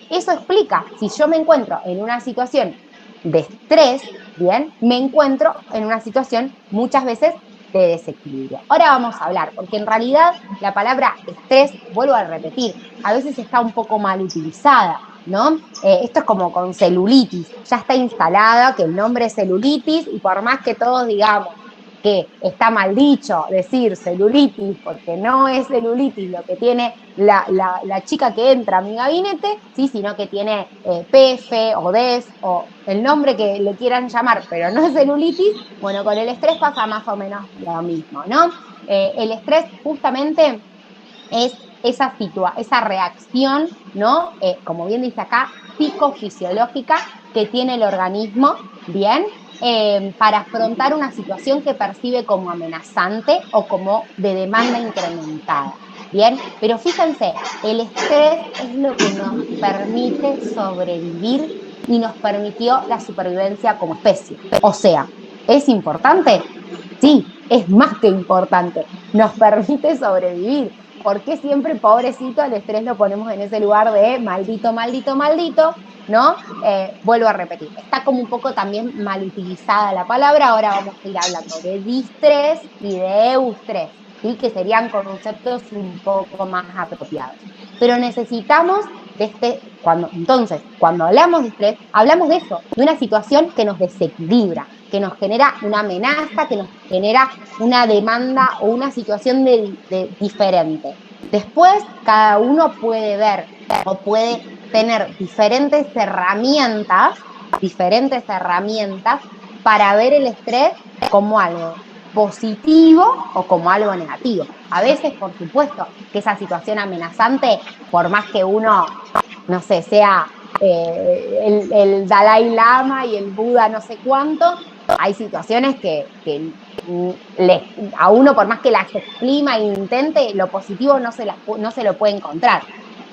eso explica, si yo me encuentro en una situación de estrés, bien, me encuentro en una situación muchas veces de desequilibrio. Ahora vamos a hablar, porque en realidad la palabra estrés, vuelvo a repetir, a veces está un poco mal utilizada, ¿no? Esto es como con celulitis, ya está instalada que el nombre es celulitis y por más que todos digamos que está mal dicho decir celulitis, porque no es celulitis lo que tiene la chica que entra a mi gabinete, ¿sí? Sino que tiene PF o DES o el nombre que le quieran llamar, pero no es celulitis. Bueno, con el estrés pasa más o menos lo mismo, ¿no? El estrés justamente es esa reacción, ¿no? Como bien dice acá, psicofisiológica que tiene el organismo, ¿bien? Para afrontar una situación que percibe como amenazante o como de demanda incrementada. Bien, pero fíjense, el estrés es lo que nos permite sobrevivir y nos permitió la supervivencia como especie. O sea, ¿es importante? Sí, es más que importante. Nos permite sobrevivir. ¿Por qué siempre, pobrecito, el estrés lo ponemos en ese lugar de maldito, maldito, maldito? ¿No? Vuelvo a repetir, está como un poco también mal utilizada la palabra, ahora vamos a ir hablando de distrés y de eustrés, ¿sí? Que serían conceptos un poco más apropiados. Pero necesitamos entonces, cuando hablamos de estrés, hablamos de eso, de una situación que nos desequilibra, que nos genera una amenaza, que nos genera una demanda o una situación diferente. Después, cada uno puede ver o puede tener diferentes herramientas para ver el estrés como algo positivo o como algo negativo. A veces, por supuesto, que esa situación amenazante, por más que uno, no sé, sea el Dalai Lama y el Buda no sé cuánto, hay situaciones que a uno, por más que las exprima e intente, lo positivo no se lo puede encontrar.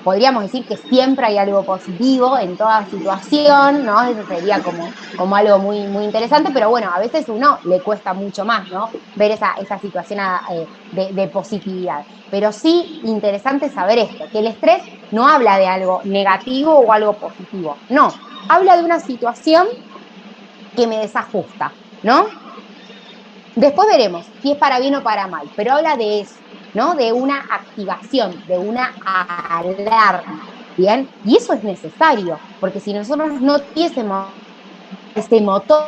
Podríamos decir que siempre hay algo positivo en toda situación, ¿no? Eso sería como algo muy, muy interesante, pero bueno, a veces uno le cuesta mucho más, ¿no? Ver esa situación de positividad. Pero sí, interesante saber esto, que el estrés no habla de algo negativo o algo positivo, no, habla de una situación que me desajusta, ¿no? Después veremos si es para bien o para mal, pero habla de eso, ¿no? De una activación, de una alarma, ¿bien? Y eso es necesario, porque si nosotros no tuviésemos ese motor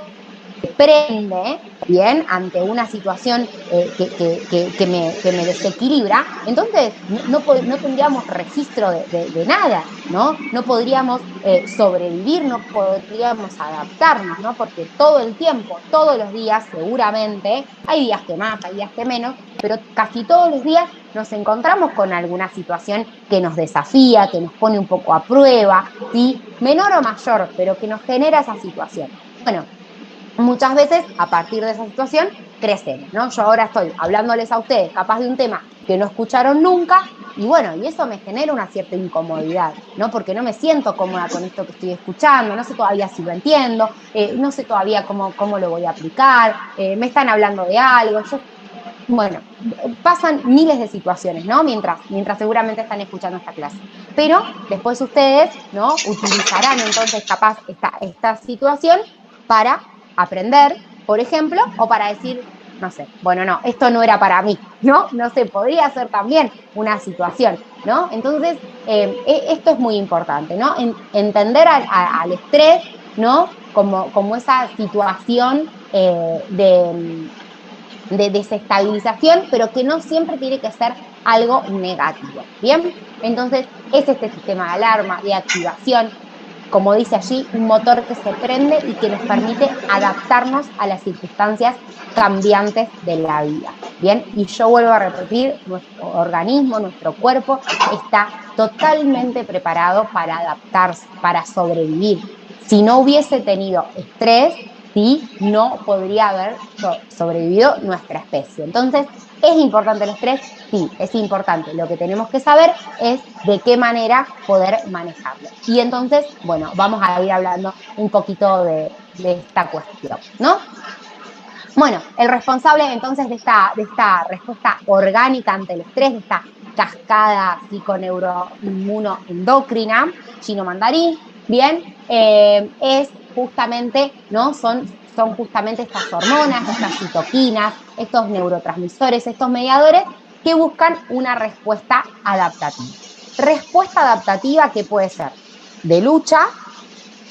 que prende, bien, ante una situación que me desequilibra, entonces no tendríamos registro de nada, ¿no? No podríamos sobrevivir, no podríamos adaptarnos, ¿no? Porque todo el tiempo, todos los días, seguramente, hay días que más, hay días que menos, pero casi todos los días nos encontramos con alguna situación que nos desafía, que nos pone un poco a prueba, ¿sí? Menor o mayor, pero que nos genera esa situación. Bueno, muchas veces a partir de esa situación crecemos, ¿no? Yo ahora estoy hablándoles a ustedes capaz de un tema que no escucharon nunca y bueno, y eso me genera una cierta incomodidad, ¿no? Porque no me siento cómoda con esto que estoy escuchando, no sé todavía si lo entiendo, no sé todavía cómo lo voy a aplicar, me están hablando de algo, bueno, pasan miles de situaciones, ¿no? Mientras seguramente están escuchando esta clase. Pero después ustedes, ¿no? Utilizarán entonces capaz esta situación para aprender, por ejemplo, o para decir, no sé, bueno, no, esto no era para mí, ¿no? No sé, podría ser también una situación, ¿no? Entonces, esto es muy importante, ¿no? Entender al estrés, ¿no? Como esa situación de desestabilización, pero que no siempre tiene que ser algo negativo, ¿bien? Entonces, es este sistema de alarma, de activación, como dice allí, un motor que se prende y que nos permite adaptarnos a las circunstancias cambiantes de la vida. Bien, y yo vuelvo a repetir, nuestro organismo, nuestro cuerpo está totalmente preparado para adaptarse, para sobrevivir. Si no hubiese tenido estrés, ¿sí? No podría haber sobrevivido nuestra especie. Entonces, ¿es importante el estrés? Sí, es importante. Lo que tenemos que saber es de qué manera poder manejarlo. Y entonces, bueno, vamos a ir hablando un poquito de esta cuestión, ¿no? Bueno, el responsable entonces de esta respuesta orgánica ante el estrés, de esta cascada psiconeuroinmunoendocrina, chino mandarín, bien, es justamente, ¿no? Son justamente estas hormonas, estas citoquinas, estos neurotransmisores, estos mediadores que buscan una respuesta adaptativa. Respuesta adaptativa que puede ser de lucha,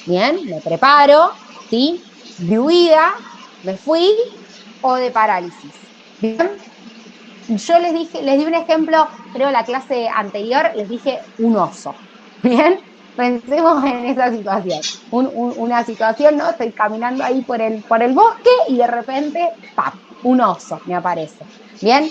bien, me preparo, ¿sí? De huida, me fui, o de parálisis. Bien, yo les di un ejemplo, creo la clase anterior, les dije un oso. Bien, pensemos en esa situación. Una situación, ¿no? Estoy caminando ahí por el bosque y de repente, ¡pap! Un oso me aparece. Bien,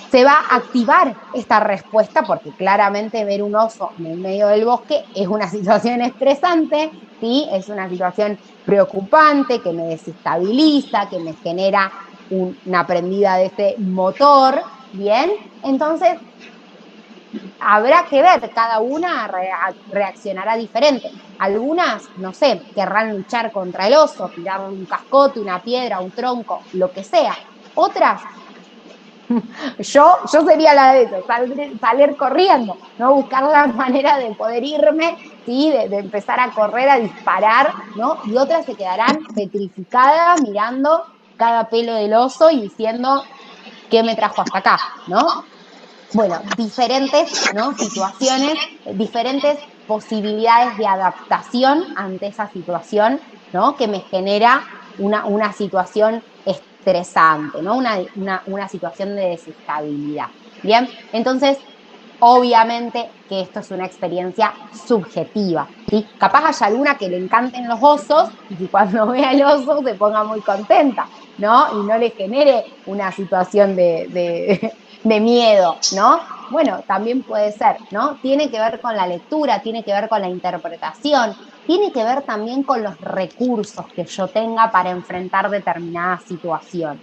se va a activar esta respuesta porque claramente ver un oso en el medio del bosque es una situación estresante, ¿sí? Es una situación preocupante que me desestabiliza, que me genera una prendida de este motor, ¿bien? Entonces, habrá que ver, cada una reaccionará diferente. Algunas, no sé, querrán luchar contra el oso, tirarle un cascote, una piedra, un tronco, lo que sea. Otras yo sería la de eso, salir corriendo, ¿no? Buscar la manera de poder irme, ¿sí? De empezar a correr, a disparar, ¿no? Y otras se quedarán petrificadas mirando cada pelo del oso y diciendo, ¿qué me trajo hasta acá? ¿No? Bueno, diferentes, ¿no? Situaciones, diferentes posibilidades de adaptación ante esa situación, ¿no? Que me genera una situación estresante, ¿no? Una situación de desestabilidad. Bien, entonces, obviamente que esto es una experiencia subjetiva, ¿sí? Capaz haya alguna que le encanten los osos y que cuando vea el oso se ponga muy contenta, ¿no? Y no le genere una situación de miedo, ¿no? Bueno, también puede ser, ¿no? Tiene que ver con la lectura, tiene que ver con la interpretación, tiene que ver también con los recursos que yo tenga para enfrentar determinada situación.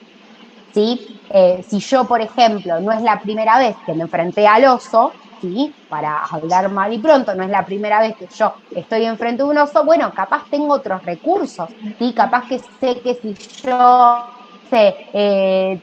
¿Sí? Si yo, por ejemplo, no es la primera vez que me enfrenté al oso, ¿sí? Para hablar mal y pronto, no es la primera vez que yo estoy enfrente de un oso, bueno, capaz tengo otros recursos, ¿sí? Capaz que sé que si yo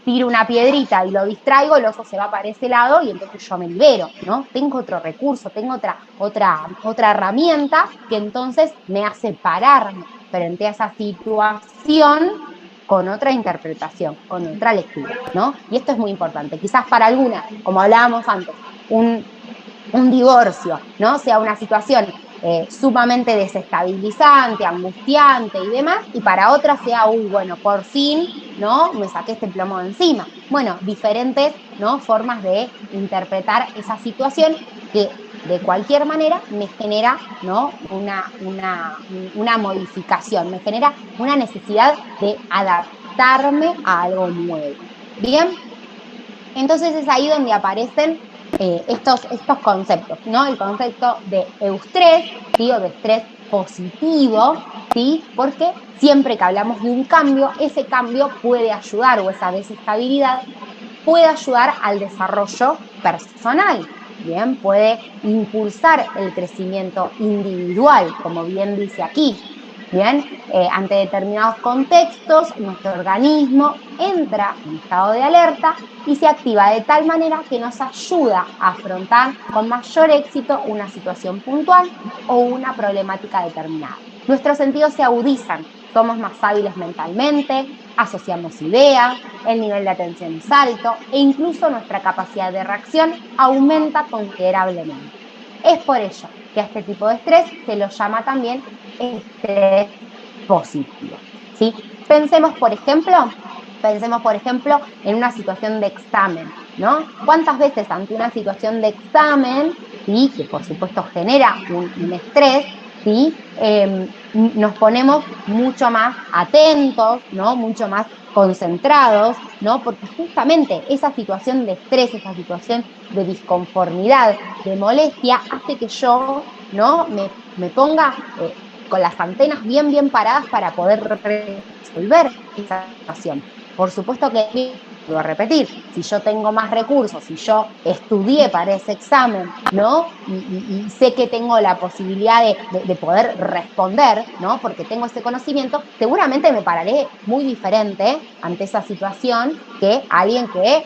tiro una piedrita y lo distraigo, el oso se va para ese lado y entonces yo me libero, ¿no? Tengo otro recurso, tengo otra herramienta que entonces me hace pararme frente a esa situación con otra interpretación, con otra lectura, ¿no? Y esto es muy importante. Quizás para algunas, como hablábamos antes, un divorcio, ¿no? Sea una situación sumamente desestabilizante, angustiante y demás, y para otras sea, uy, bueno, por fin, ¿no? Me saqué este plomo de encima. Bueno, diferentes, ¿no? Formas de interpretar esa situación que de cualquier manera me genera, ¿no? Una modificación, me genera una necesidad de adaptarme a algo nuevo. Bien, entonces es ahí donde aparecen estos conceptos, ¿no? El concepto de eustrés, ¿sí? O de estrés positivo, ¿sí? Porque siempre que hablamos de un cambio, ese cambio puede ayudar, o esa desestabilidad puede ayudar al desarrollo personal, bien, puede impulsar el crecimiento individual, como bien dice aquí. Bien, ante determinados contextos, nuestro organismo entra en estado de alerta y se activa de tal manera que nos ayuda a afrontar con mayor éxito una situación puntual o una problemática determinada. Nuestros sentidos se agudizan, somos más hábiles mentalmente, asociamos ideas, el nivel de atención es alto e incluso nuestra capacidad de reacción aumenta considerablemente. Es por ello que a este tipo de estrés se lo llama también estrés positivo, ¿sí? Pensemos, por ejemplo, Pensemos, por ejemplo, en una situación de examen, ¿no? ¿Cuántas veces ante una situación de examen, ¿sí?, que por supuesto genera un estrés, ¿sí?, nos ponemos mucho más atentos, ¿no?, mucho más concentrados, ¿no? Porque justamente esa situación de estrés, esa situación de disconformidad, de molestia, hace que yo, ¿no?, me ponga con las antenas bien paradas para poder resolver esa situación. Por supuesto que, lo voy a repetir, si yo tengo más recursos, si yo estudié para ese examen, ¿no? Y sé que tengo la posibilidad de poder responder, ¿no? Porque tengo ese conocimiento, seguramente me pararé muy diferente ante esa situación que alguien que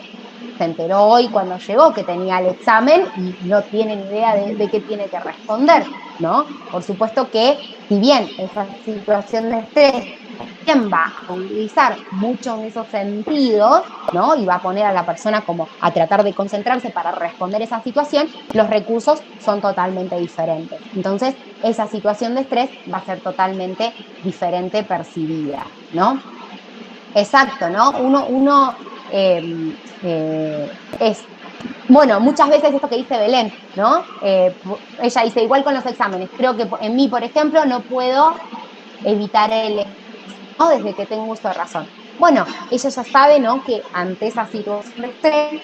se enteró hoy cuando llegó que tenía el examen y no tiene ni idea de qué tiene que responder, ¿no? Por supuesto que, si bien esa situación de estrés también va a utilizar muchos de esos sentidos, ¿no? Y va a poner a la persona como a tratar de concentrarse para responder esa situación, los recursos son totalmente diferentes. Entonces, esa situación de estrés va a ser totalmente diferente percibida, ¿no? Exacto, ¿no? Uno es, bueno, muchas veces esto que dice Belén, ¿no? Ella dice, igual con los exámenes, creo que en mí, por ejemplo, no puedo evitar el, ¿no?, desde que tengo uso de razón. Bueno, ella ya sabe, ¿no?, que ante esa situación de estrés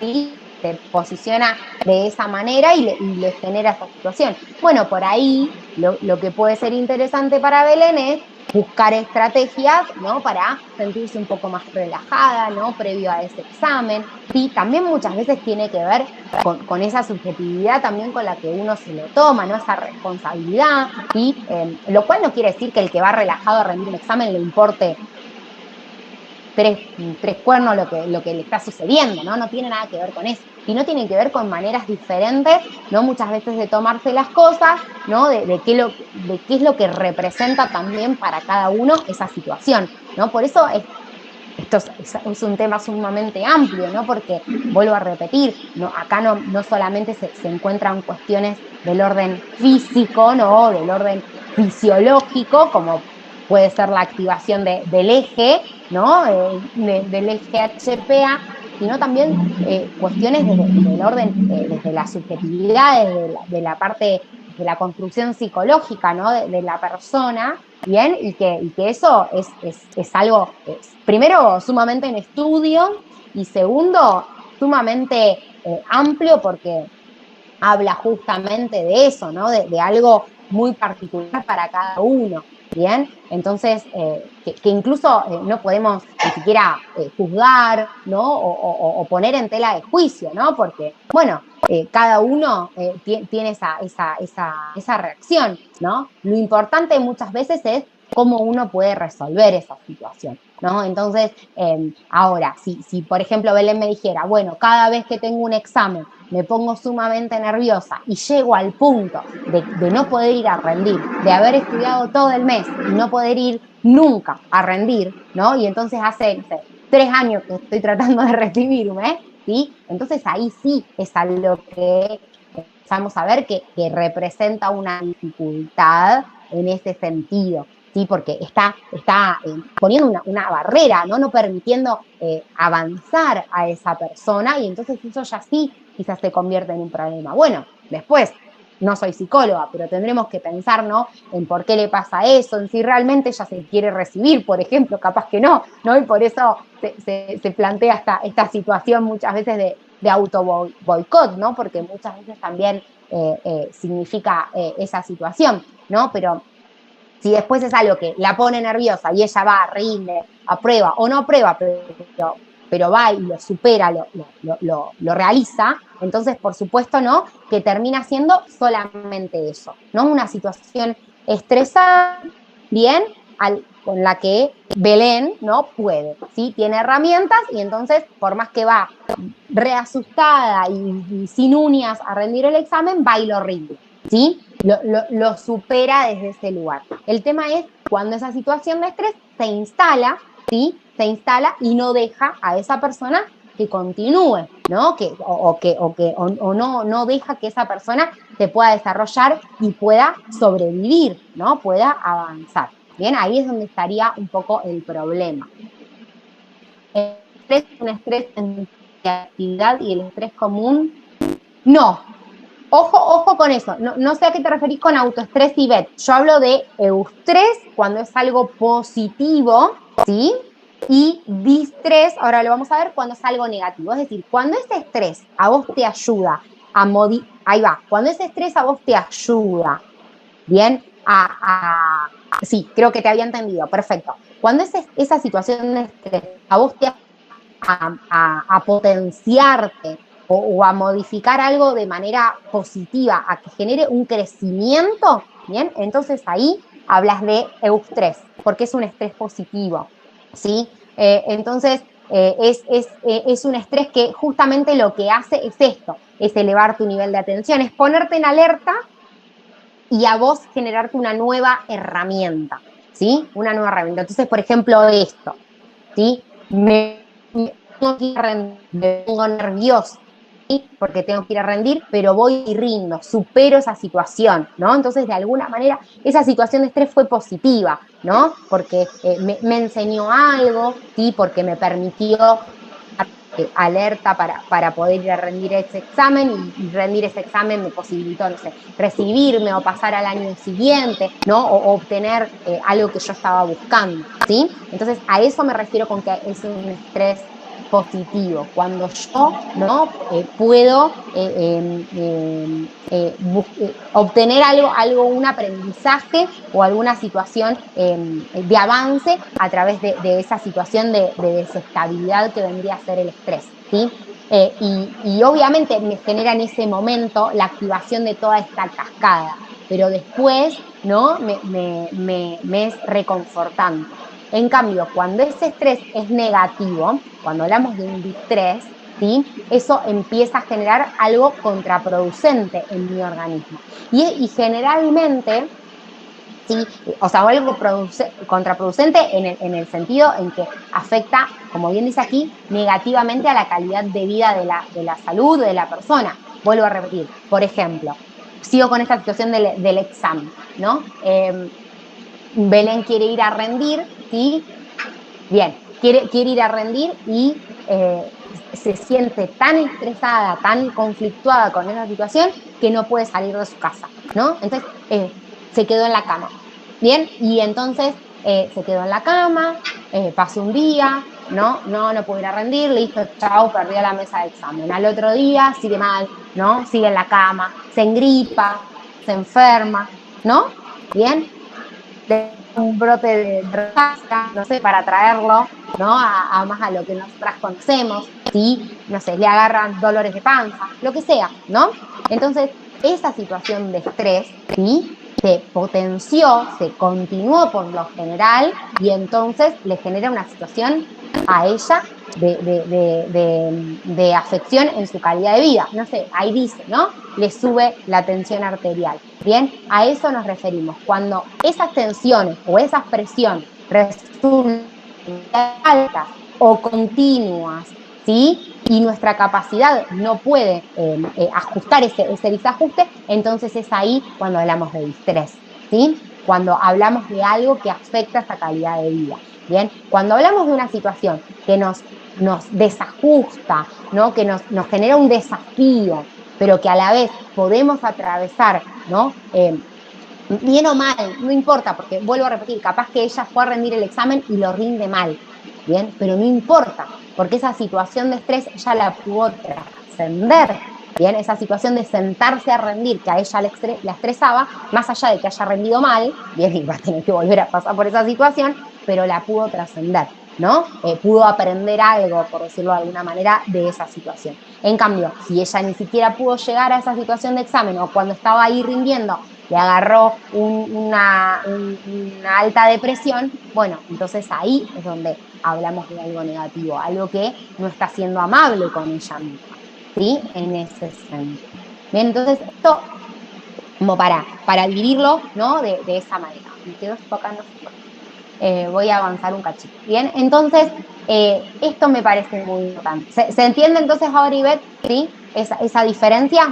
se posiciona de esa manera y le genera esa situación. Bueno, por ahí lo que puede ser interesante para Belén es buscar estrategias, ¿no?, para sentirse un poco más relajada, ¿no?, previo a ese examen. Sí, también muchas veces tiene que ver con esa subjetividad también con la que uno se lo toma, ¿no?, esa responsabilidad, ¿sí? Lo cual no quiere decir que el que va relajado a rendir un examen le importe tres cuernos lo que le está sucediendo, ¿no? No tiene nada que ver con eso, sino tiene que ver con maneras diferentes, ¿no?, muchas veces de tomarse las cosas, ¿no?, de qué es lo que representa también para cada uno esa situación, ¿no? Por eso esto es un tema sumamente amplio, ¿no? Porque, vuelvo a repetir, no, acá no solamente se encuentran cuestiones del orden físico, ¿no?, del orden fisiológico, como puede ser la activación del eje, ¿no?, del eje HPA, sino también cuestiones del orden, desde la subjetividad, de la parte de la construcción psicológica, ¿no?, de la persona, bien, y que eso es algo, primero, sumamente en estudio, y segundo, sumamente amplio, porque habla justamente de eso, ¿no? De algo muy particular para cada uno, ¿bien? Entonces, que incluso no podemos ni siquiera juzgar, ¿no? O poner en tela de juicio, ¿no? Porque, bueno, cada uno tiene esa reacción, ¿no? Lo importante muchas veces es cómo uno puede resolver esa situación, ¿no? Entonces, ahora, si por ejemplo Belén me dijera, bueno, cada vez que tengo un examen me pongo sumamente nerviosa y llego al punto de no poder ir a rendir, de haber estudiado todo el mes y no poder ir nunca a rendir, ¿no? Y entonces hace, no sé, 3 años que estoy tratando de recibirme, ¿sí? Entonces ahí sí es algo que empezamos a ver que representa una dificultad en ese sentido, ¿sí? Porque está poniendo una barrera, ¿no? No permitiendo avanzar a esa persona, y entonces eso ya sí quizás se convierte en un problema. Bueno, después, no soy psicóloga, pero tendremos que pensar, ¿no?, en por qué le pasa eso, en si realmente ella se quiere recibir, por ejemplo, capaz que no, ¿no? Y por eso se plantea esta situación muchas veces de auto boicot, ¿no? Porque muchas veces también significa esa situación, ¿no? Pero si después es algo que la pone nerviosa y ella va, rinde, aprueba o no aprueba, pero va y lo supera, lo realiza, entonces por supuesto, ¿no?, que termina siendo solamente eso, ¿no? Una situación estresante, bien, con la que Belén, ¿no?, puede, ¿sí? Tiene herramientas, y entonces, por más que va reasustada y sin uñas a rendir el examen, va y lo rinde, ¿sí? Lo supera desde ese lugar. El tema es cuando esa situación de estrés se instala, ¿sí? Se instala y no deja a esa persona que continúe, ¿no? O no deja que esa persona se pueda desarrollar y pueda sobrevivir, ¿no? Pueda avanzar. Bien, ahí es donde estaría un poco el problema. estrés es un estrés en actividad y el estrés común, no. Ojo con eso. No sé a qué te referís con autoestrés y BET. Yo hablo de eustrés cuando es algo positivo, ¿sí? Y distrés, ahora lo vamos a ver, cuando es algo negativo. Es decir, cuando ese estrés a vos te ayuda a ahí va, cuando ese estrés a vos te ayuda, bien, sí, creo que te había entendido, perfecto. Cuando esa situación de estrés a vos te a potenciarte o a modificar algo de manera positiva, a que genere un crecimiento, ¿bien? Entonces ahí hablas de eustrés, porque es un estrés positivo, ¿sí? Entonces, es un estrés que justamente lo que hace es esto, es elevar tu nivel de atención, es ponerte en alerta y a vos generarte una nueva herramienta, ¿sí? Una nueva herramienta. Entonces, por ejemplo, esto, ¿sí? Me tengo que ir a rendir, me pongo nerviosa, ¿sí? Porque tengo que ir a rendir, pero voy y rindo, supero esa situación, ¿no? Entonces, de alguna manera, esa situación de estrés fue positiva, ¿no? Porque me enseñó algo, ¿sí? Porque me permitió alerta para poder ir a rendir ese examen y rendir ese examen me posibilitó, no sé, recibirme o pasar al año siguiente, ¿no? O obtener algo que yo estaba buscando, ¿sí? Entonces, a eso me refiero con que es un estrés positivo, cuando yo no puedo obtener un aprendizaje o alguna situación de avance a través de esa situación de desestabilidad que vendría a ser el estrés, ¿sí? Y obviamente me genera en ese momento la activación de toda esta cascada, pero después, ¿no? Me es reconfortante. En cambio, cuando ese estrés es negativo, cuando hablamos de un distrés, ¿sí? Eso empieza a generar algo contraproducente en mi organismo. Y generalmente, ¿sí? O sea, algo contraproducente en el sentido en que afecta, como bien dice aquí, negativamente a la calidad de vida de la salud de la persona. Vuelvo a repetir, por ejemplo, sigo con esta situación del examen, ¿no? Belén quiere ir a rendir, ¿sí? Bien, quiere ir a rendir y se siente tan estresada, tan conflictuada con esa situación que no puede salir de su casa, ¿no? Entonces, se quedó en la cama. Bien, y entonces se quedó en la cama, pasó un día, no pudo ir a rendir, listo, chao, perdió la mesa de examen. Al otro día sigue mal, ¿no? Sigue en la cama, se engripa, se enferma, ¿no? Bien, un brote de rosácea, no sé, para traerlo, ¿no? Más a lo que nosotras conocemos, ¿sí? No sé, le agarran dolores de panza, lo que sea, ¿no? Entonces, esa situación de estrés, ¿sí? Se potenció, se continuó por lo general y entonces le genera una situación a ella de afección en su calidad de vida. No sé, ahí dice, ¿no? Le sube la tensión arterial. Bien, a eso nos referimos. Cuando esas tensiones o esas presiones resultan altas o continuas, ¿sí? Y nuestra capacidad no puede ajustar ese desajuste, entonces es ahí cuando hablamos de distrés, ¿sí? Cuando hablamos de algo que afecta esa calidad de vida. Bien, cuando hablamos de una situación que nos desajusta, ¿no? Que nos genera un desafío, pero que a la vez podemos atravesar, ¿no? Bien o mal, no importa, porque vuelvo a repetir, capaz que ella fue a rendir el examen y lo rinde mal, ¿bien? Pero no importa, porque esa situación de estrés ella la pudo trascender, ¿bien? Esa situación de sentarse a rendir, que a ella la estresaba, más allá de que haya rendido mal, ¿bien? Y va a tener que volver a pasar por esa situación, pero la pudo trascender, ¿no? Pudo aprender algo, por decirlo de alguna manera, de esa situación. En cambio, si ella ni siquiera pudo llegar a esa situación de examen o cuando estaba ahí rindiendo le agarró una alta depresión, bueno, entonces ahí es donde hablamos de algo negativo, algo que no está siendo amable con ella misma, ¿sí? En ese sentido. Bien, entonces esto como para dividirlo, ¿no? De esa manera. Me quedo enfocando. Voy a avanzar un cachito. Bien, entonces, esto me parece muy importante. ¿Se entiende entonces ahora, Ivette, ¿sí? Esa diferencia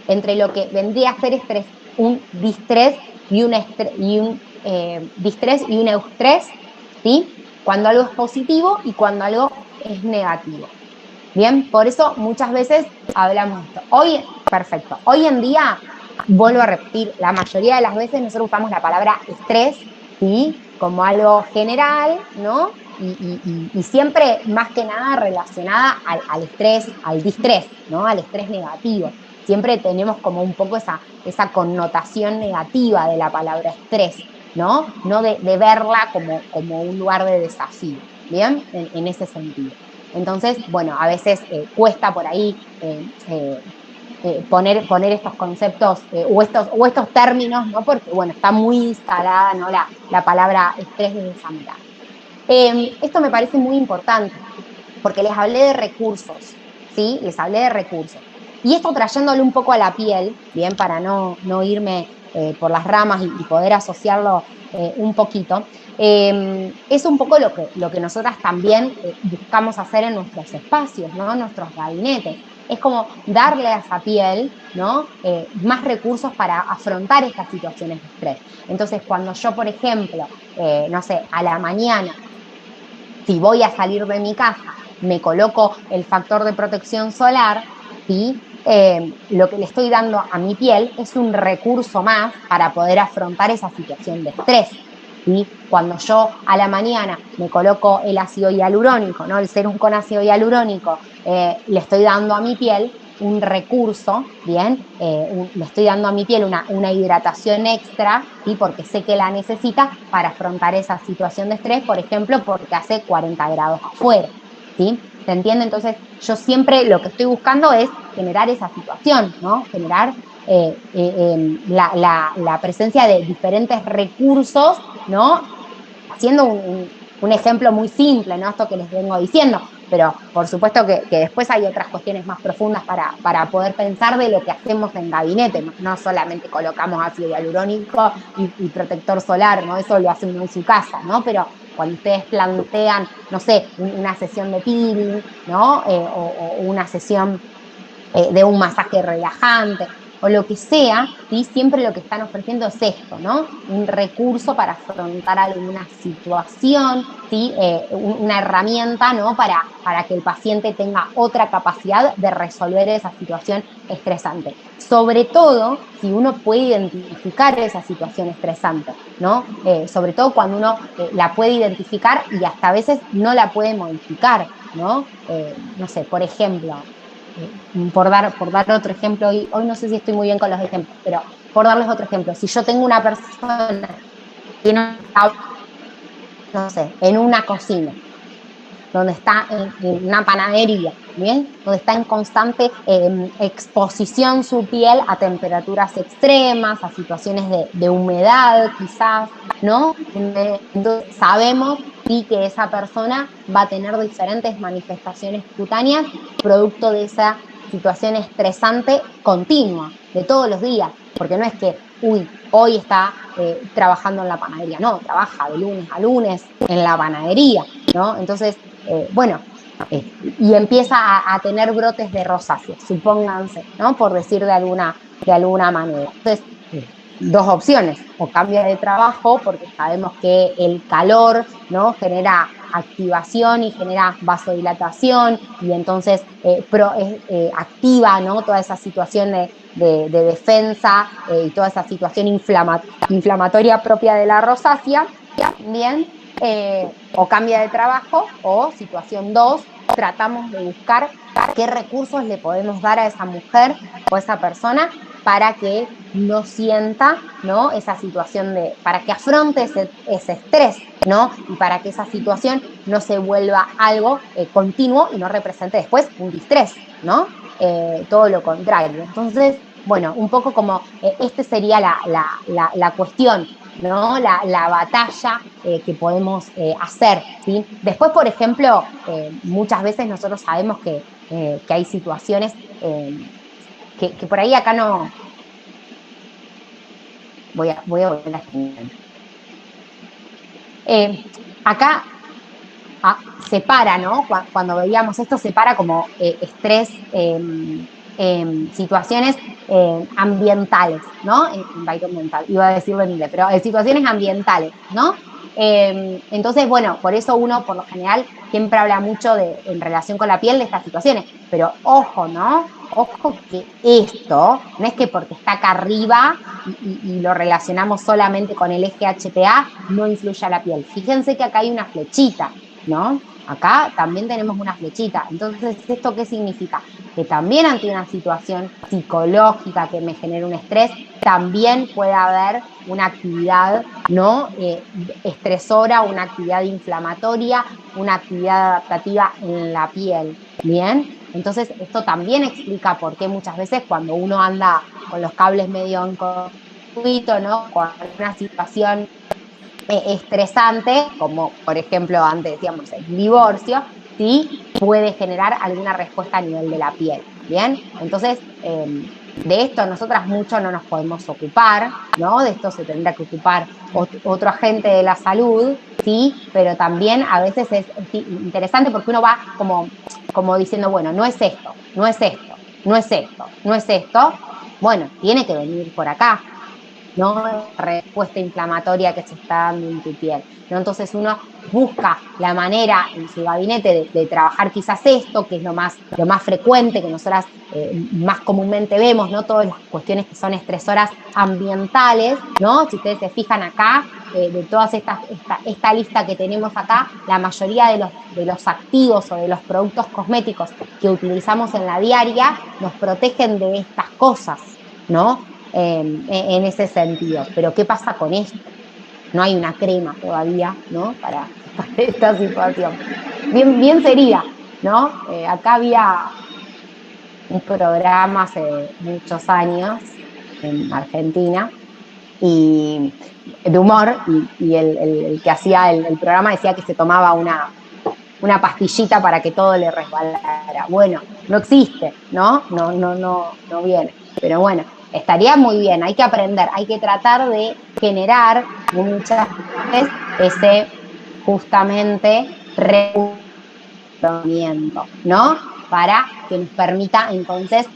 entre lo que vendría a ser estrés, un distrés y un distrés y un eustrés, ¿sí? cuando algo es positivo y cuando algo es negativo. Bien, por eso muchas veces hablamos de esto. Perfecto, hoy en día, vuelvo a repetir, la mayoría de las veces nosotros usamos la palabra estrés, ¿sí? Como algo general, ¿no? Y siempre, más que nada, relacionada al estrés, al distrés, ¿no? Al estrés negativo. Siempre tenemos como un poco esa connotación negativa de la palabra estrés, ¿no? No de verla como un lugar de desafío, ¿bien? En ese sentido. Entonces, bueno, a veces cuesta por ahí poner estos conceptos o estos términos, ¿no? Porque, bueno, está muy instalada, ¿no? La palabra estrés desde esa mirada. Esto me parece muy importante, porque les hablé de recursos, ¿sí? Les hablé de recursos. Y esto trayéndole un poco a la piel, bien, para no irme por las ramas y poder asociarlo un poquito, es un poco lo que nosotras también buscamos hacer en nuestros espacios, ¿no? En nuestros gabinetes. Es como darle a esa piel, ¿no? Más recursos para afrontar estas situaciones de estrés. Entonces, cuando yo, por ejemplo, no sé, a la mañana, si voy a salir de mi casa, me coloco el factor de protección solar, ¿sí? Lo que le estoy dando a mi piel es un recurso más para poder afrontar esa situación de estrés. ¿Sí? Cuando yo a la mañana me coloco el ácido hialurónico, ¿no? El serum con ácido hialurónico, le estoy dando a mi piel un recurso, ¿bien? Le estoy dando a mi piel una hidratación extra, ¿sí? Porque sé que la necesita para afrontar esa situación de estrés, por ejemplo, porque hace 40 grados afuera, ¿sí? ¿Se entiende? Entonces, yo siempre lo que estoy buscando es generar esa situación, ¿no? Generar la presencia de diferentes recursos, ¿no? Haciendo un ejemplo muy simple, ¿no? Esto que les vengo diciendo, pero por supuesto que después hay otras cuestiones más profundas para poder pensar de lo que hacemos en gabinete, no solamente colocamos ácido hialurónico y protector solar, ¿no? Eso lo hace uno en su casa, ¿no? Pero cuando ustedes plantean, no sé, una sesión de peeling, ¿no? O una sesión de un masaje relajante o lo que sea, ¿sí? Siempre lo que están ofreciendo es esto, ¿no? Un recurso para afrontar alguna situación, ¿sí? Una herramienta, ¿no? Para que el paciente tenga otra capacidad de resolver esa situación estresante. Sobre todo si uno puede identificar esa situación estresante, ¿no? Sobre todo cuando uno la puede identificar y hasta a veces no la puede modificar, ¿no? No sé, por ejemplo, por dar otro ejemplo, hoy no sé si estoy muy bien con los ejemplos, pero por darles otro ejemplo, si yo tengo una persona que no está, no sé, en una cocina, donde está en una panadería, ¿bien? Donde está en constante exposición su piel a temperaturas extremas, a situaciones de humedad quizás, ¿no? Entonces sabemos sí que esa persona va a tener diferentes manifestaciones cutáneas producto de esa situación estresante continua, de todos los días, porque no es que, hoy está trabajando en la panadería, no, trabaja de lunes a lunes en la panadería, ¿no? Entonces, bueno, y empieza a tener brotes de rosácea, supónganse, ¿no? Por decir de alguna manera. Entonces, dos opciones, o cambia de trabajo porque sabemos que el calor, ¿no? Genera activación y genera vasodilatación y entonces activa, ¿no? Toda esa situación de defensa y toda esa situación inflamatoria propia de la rosácea, bien, o cambia de trabajo, o situación 2, tratamos de buscar qué recursos le podemos dar a esa mujer o a esa persona para que no sienta, ¿no? Esa situación para que afronte ese estrés, ¿no? Y para que esa situación no se vuelva algo continuo y no represente después un distrés, ¿no? Todo lo contrario. Entonces, bueno, un poco como este sería la cuestión, ¿no? La batalla que podemos hacer, ¿sí? Después, por ejemplo, muchas veces nosotros sabemos que hay situaciones que por ahí acá no. Voy a volver a escribir. Acá separa, ¿no? Cuando veíamos esto, separa como estrés, situaciones ambientales, ¿no? Environmental, iba a decirlo en inglés, pero situaciones ambientales, ¿no? Entonces, bueno, por eso uno, por lo general, siempre habla mucho en relación con la piel de estas situaciones. Pero ojo, ¿no? Ojo que esto no es que porque está acá arriba y lo relacionamos solamente con el eje HPA, no influye a la piel. Fíjense que acá hay una flechita, ¿no? Acá también tenemos una flechita. Entonces, ¿esto qué significa? Que también ante una situación psicológica que me genere un estrés, también puede haber una actividad, ¿no? Estresora, una actividad inflamatoria, una actividad adaptativa en la piel. Bien, entonces esto también explica por qué muchas veces cuando uno anda con los cables medio en cortocircuito, ¿no? Con una situación estresante, como por ejemplo antes decíamos el divorcio, ¿sí? Puede generar alguna respuesta a nivel de la piel, ¿bien? Entonces, de esto nosotras mucho no nos podemos ocupar, ¿no? De esto se tendrá que ocupar otro agente de la salud, ¿sí? Pero también a veces es interesante porque uno va como diciendo, bueno, no es esto, no es esto, no es esto, no es esto, bueno, tiene que venir por acá, ¿no? La respuesta inflamatoria que se está dando en tu piel, ¿no? Entonces uno busca la manera en su gabinete de trabajar quizás esto, que es lo más frecuente, que nosotras más comúnmente vemos, ¿no? Todas las cuestiones que son estresoras ambientales, ¿no? Si ustedes se fijan acá, de todas esta lista que tenemos acá, la mayoría de los activos o de los productos cosméticos que utilizamos en la diaria nos protegen de estas cosas, ¿no? En ese sentido. Pero ¿qué pasa con esto? No hay una crema todavía, ¿no? Para esta situación. Bien, bien sería, ¿no? Acá había un programa hace muchos años en Argentina y de humor y el que hacía el programa decía que se tomaba una pastillita para que todo le resbalara. Bueno, no existe, ¿no? No viene. Pero bueno, estaría muy bien, hay que aprender, hay que tratar de generar muchas veces ese justamente reconocimiento, ¿no? Para que nos permita entonces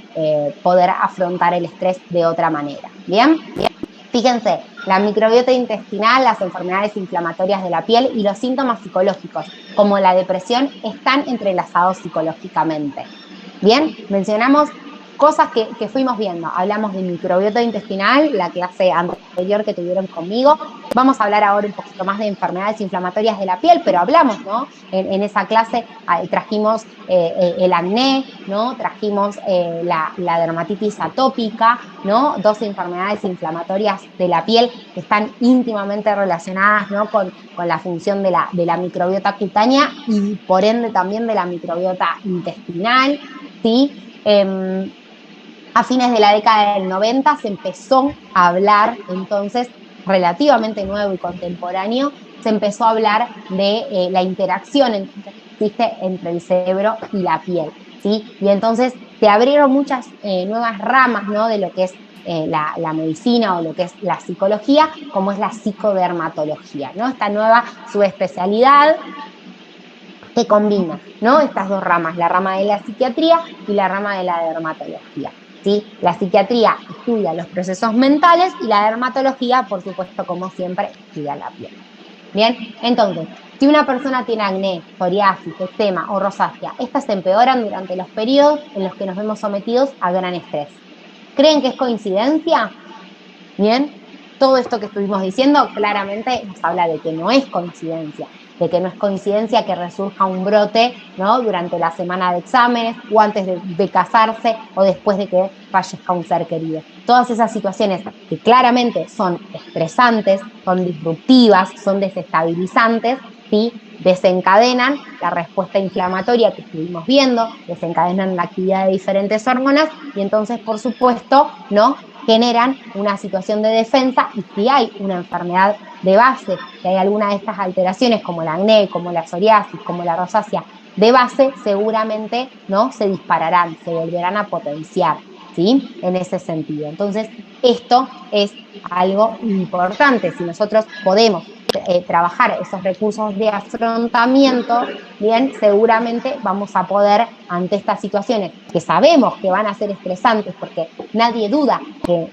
poder afrontar el estrés de otra manera. ¿Bien? Fíjense, la microbiota intestinal, las enfermedades inflamatorias de la piel y los síntomas psicológicos, como la depresión, están entrelazados psicológicamente. Bien, mencionamos cosas que fuimos viendo. Hablamos de microbiota intestinal, la clase anterior que tuvieron conmigo. Vamos a hablar ahora un poquito más de enfermedades inflamatorias de la piel, pero hablamos, ¿no? En esa clase trajimos el acné, ¿no? Trajimos la dermatitis atópica, ¿no? Dos enfermedades inflamatorias de la piel que están íntimamente relacionadas, ¿no? Con la función de la microbiota cutánea y por ende también de la microbiota intestinal, ¿sí? A fines de la década del 90 se empezó a hablar, entonces, relativamente nuevo y contemporáneo, se empezó a hablar de la interacción que existe entre el cerebro y la piel, ¿sí? Y entonces se abrieron muchas nuevas ramas, ¿no? De lo que es la medicina o lo que es la psicología, como es la psicodermatología, ¿no? Esta nueva subespecialidad que combina, ¿no? Estas dos ramas, la rama de la psiquiatría y la rama de la dermatología, ¿sí? La psiquiatría estudia los procesos mentales y la dermatología, por supuesto, como siempre, estudia la piel. Bien, entonces, si una persona tiene acné, psoriasis, eczema o rosácea, estas se empeoran durante los periodos en los que nos vemos sometidos a gran estrés. ¿Creen que es coincidencia? Bien, todo esto que estuvimos diciendo claramente nos habla de que no es coincidencia, de que no es coincidencia que resurja un brote, ¿no? Durante la semana de exámenes o antes de casarse o después de que fallezca un ser querido. Todas esas situaciones que claramente son estresantes, son disruptivas, son desestabilizantes, ¿sí? Desencadenan la respuesta inflamatoria que estuvimos viendo, desencadenan la actividad de diferentes hormonas y entonces, por supuesto, ¿no? Generan una situación de defensa y si hay una enfermedad de base, si hay alguna de estas alteraciones como el acné, como la psoriasis, como la rosácea de base, seguramente no se dispararán, se volverán a potenciar, ¿sí? En ese sentido. Entonces, esto es algo importante. Si nosotros podemos trabajar esos recursos de afrontamiento, bien, seguramente vamos a poder, ante estas situaciones que sabemos que van a ser estresantes, porque nadie duda que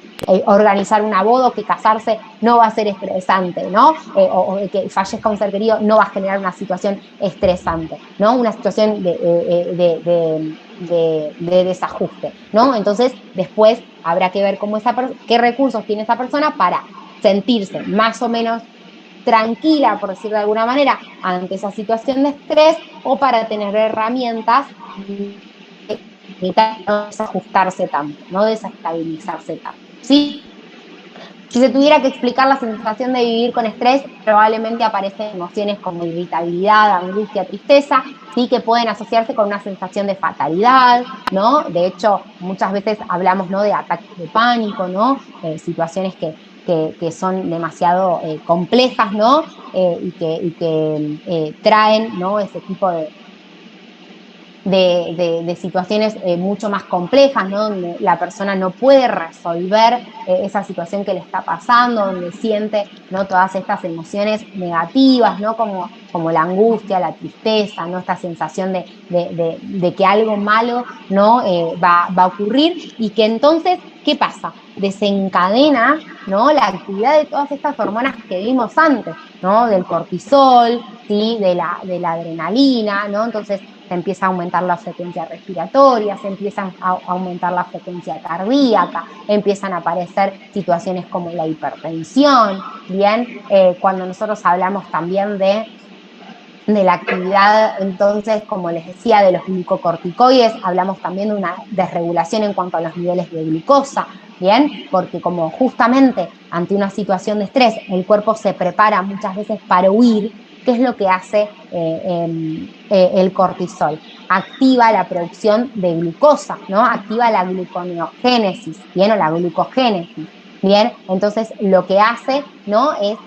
organizar una boda o que casarse no va a ser estresante, ¿no? O que fallezca un ser querido no va a generar una situación estresante, ¿no? Una situación de desajuste, ¿no? Entonces, después habrá que ver qué recursos tiene esa persona para sentirse más o menos tranquila, por decirlo de alguna manera, ante esa situación de estrés, o para tener herramientas de no desajustarse tanto, no desestabilizarse tanto. ¿Sí? Si se tuviera que explicar la sensación de vivir con estrés, probablemente aparecen emociones como irritabilidad, angustia, tristeza, sí, que pueden asociarse con una sensación de fatalidad, ¿no? De hecho, muchas veces hablamos, ¿no?, de ataques de pánico, ¿no? Situaciones que son demasiado complejas, ¿no? Y que traen, ¿no?, ese tipo de situaciones mucho más complejas, ¿no? Donde la persona no puede resolver esa situación que le está pasando, donde siente, ¿no?, todas estas emociones negativas, ¿no?, como la angustia, la tristeza, ¿no?, esta sensación de que algo malo, ¿no?, va a ocurrir, y que entonces, ¿qué pasa? Desencadena, ¿no?, la actividad de todas estas hormonas que vimos antes, ¿no?, del cortisol, ¿sí?, de la adrenalina, ¿no? Entonces se empieza a aumentar la frecuencia respiratoria, se empiezan a aumentar la frecuencia cardíaca, empiezan a aparecer situaciones como la hipertensión, ¿bien? Cuando nosotros hablamos también de la actividad, entonces, como les decía, de los glucocorticoides, hablamos también de una desregulación en cuanto a los niveles de glucosa, ¿bien? Porque como justamente ante una situación de estrés el cuerpo se prepara muchas veces para huir, ¿qué es lo que hace el cortisol? Activa la producción de glucosa, ¿no? Activa la gluconeogénesis, ¿bien? O la glucogénesis, ¿bien? Entonces, lo que hace, ¿no?, es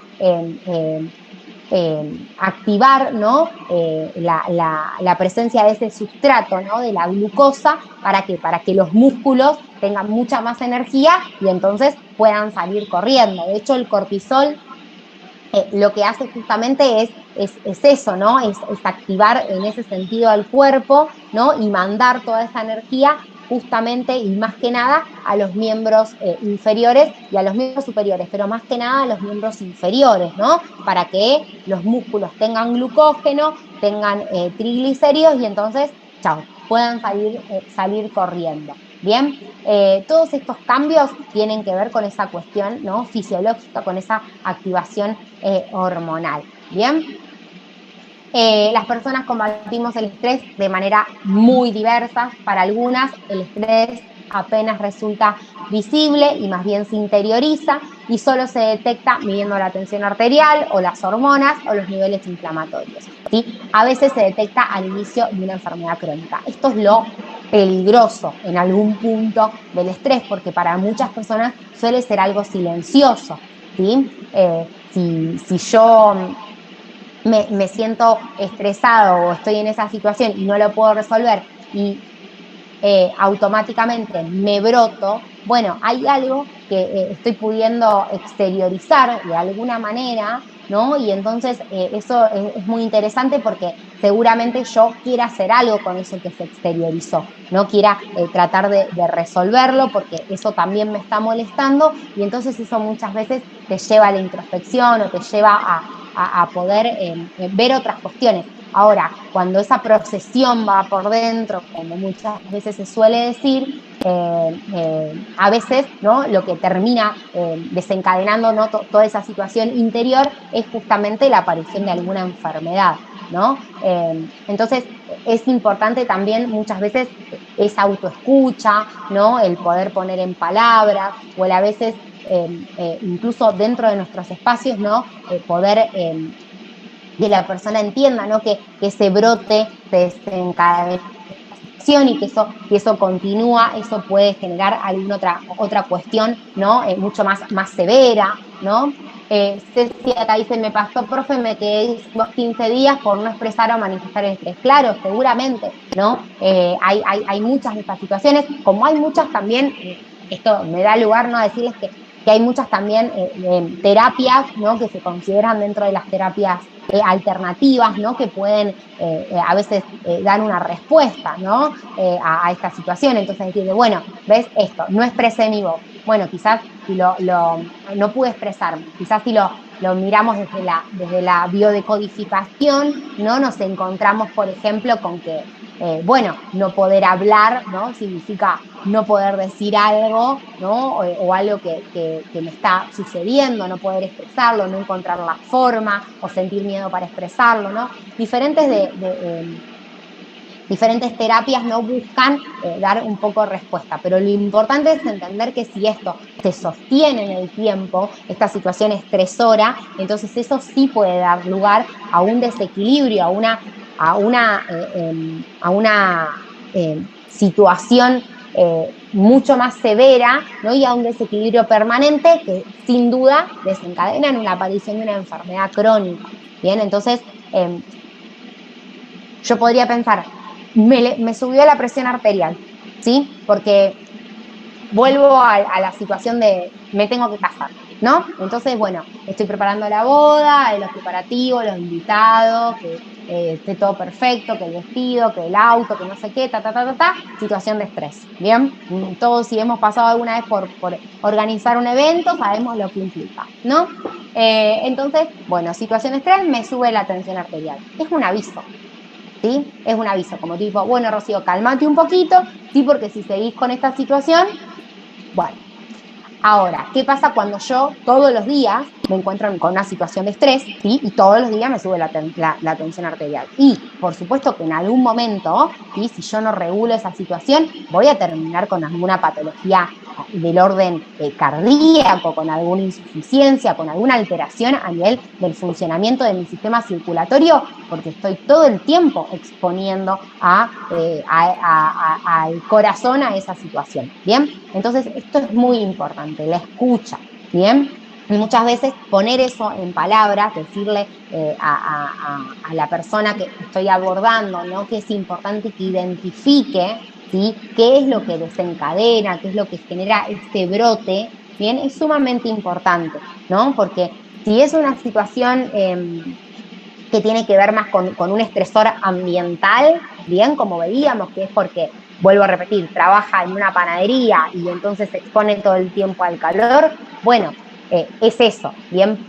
activar, ¿no?, la presencia de ese sustrato, ¿no?, de la glucosa. ¿Para qué? Para que los músculos tengan mucha más energía y entonces puedan salir corriendo. De hecho, el cortisol lo que hace justamente es eso, ¿no? Es activar en ese sentido al cuerpo, ¿no?, y mandar toda esa energía justamente y más que nada a los miembros inferiores y a los miembros superiores, pero más que nada a los miembros inferiores, ¿no? Para que los músculos tengan glucógeno, tengan triglicéridos y entonces, chao, puedan salir corriendo. Bien, todos estos cambios tienen que ver con esa cuestión, ¿no?, fisiológica, con esa activación hormonal. Bien, las personas combatimos el estrés de manera muy diversa. Para algunas el estrés apenas resulta visible y más bien se interioriza y solo se detecta midiendo la tensión arterial o las hormonas o los niveles inflamatorios, ¿sí? A veces se detecta al inicio de una enfermedad crónica. Esto es lo peligroso en algún punto del estrés, porque para muchas personas suele ser algo silencioso, ¿sí? Si yo me siento estresado o estoy en esa situación y no lo puedo resolver y automáticamente me broto, bueno, hay algo que estoy pudiendo exteriorizar de alguna manera, ¿no? Y entonces eso es muy interesante porque seguramente yo quiera hacer algo con eso que se exteriorizó, ¿no? Quiera tratar de resolverlo porque eso también me está molestando y entonces eso muchas veces te lleva a la introspección o te lleva a poder ver otras cuestiones. Ahora, cuando esa procesión va por dentro, como muchas veces se suele decir, a veces, ¿no?, lo que termina desencadenando, ¿no?, toda esa situación interior es justamente la aparición de alguna enfermedad, ¿no? Entonces, es importante también muchas veces esa autoescucha, ¿no?, el poder poner en palabras o el a veces incluso dentro de nuestros espacios, ¿no?, poder que la persona entienda, ¿no?, que ese brote se desencadena y que eso continúa, eso puede generar alguna otra cuestión, ¿no?, mucho más severa, ¿no? Ceci acá dice, me pasó, profe, me quedé 15 días por no expresar o manifestar el estrés. Claro, seguramente, ¿no? Hay muchas de estas situaciones, como hay muchas también, esto me da lugar, ¿no?, a decirles que que hay muchas también terapias, ¿no? Que se consideran dentro de las terapias alternativas, ¿no? Que pueden a veces dar una respuesta, ¿no? A esta situación. Entonces decirle, bueno, ves esto, no expresé mi voz. Bueno, quizás si no pude expresarme, quizás si lo miramos desde la biodecodificación, ¿no? Nos encontramos, por ejemplo, con que, bueno, no poder hablar, ¿no? Significa no poder decir algo, ¿no? O algo que me está sucediendo, no poder expresarlo, no encontrar la forma o sentir miedo para expresarlo, ¿no? Diferentes terapias no buscan dar un poco de respuesta, pero lo importante es entender que si esto se sostiene en el tiempo, esta situación estresora, entonces eso sí puede dar lugar a un desequilibrio, a una situación mucho más severa, ¿no? Y a un desequilibrio permanente que sin duda desencadena en la aparición de una enfermedad crónica. Bien, entonces yo podría pensar, me subió la presión arterial, ¿sí? Porque vuelvo a la situación de me tengo que casar, ¿no? Entonces, bueno, estoy preparando la boda, los preparativos, los invitados, que esté todo perfecto, que el vestido, que el auto, que no sé qué, situación de estrés, ¿bien? Todos si hemos pasado alguna vez por organizar un evento, sabemos lo que implica, ¿no? Entonces, bueno, situación de estrés, me sube la tensión arterial. Es un aviso, ¿sí? Es un aviso, como tipo, bueno, Rocío, cálmate un poquito, ¿sí? Porque si seguís con esta situación, bueno. Ahora, ¿qué pasa cuando yo todos los días me encuentro con una situación de estrés, ¿sí? Y todos los días me sube la tensión arterial? Y, por supuesto, que en algún momento, ¿sí? Si yo no regulo esa situación, voy a terminar con alguna patología del orden cardíaco, con alguna insuficiencia, con alguna alteración a nivel del funcionamiento de mi sistema circulatorio, porque estoy todo el tiempo exponiendo al corazón a esa situación. ¿Bien? Entonces, esto es muy importante, la escucha. ¿Bien? Y muchas veces poner eso en palabras, decirle a la persona que estoy abordando, ¿no? Que es importante que identifique, ¿sí? ¿Qué es lo que desencadena, qué es lo que genera este brote? Bien, es sumamente importante, ¿no? Porque si es una situación que tiene que ver más con un estresor ambiental, bien, como veíamos, que es porque, vuelvo a repetir, trabaja en una panadería y entonces se expone todo el tiempo al calor, bueno, es eso, bien,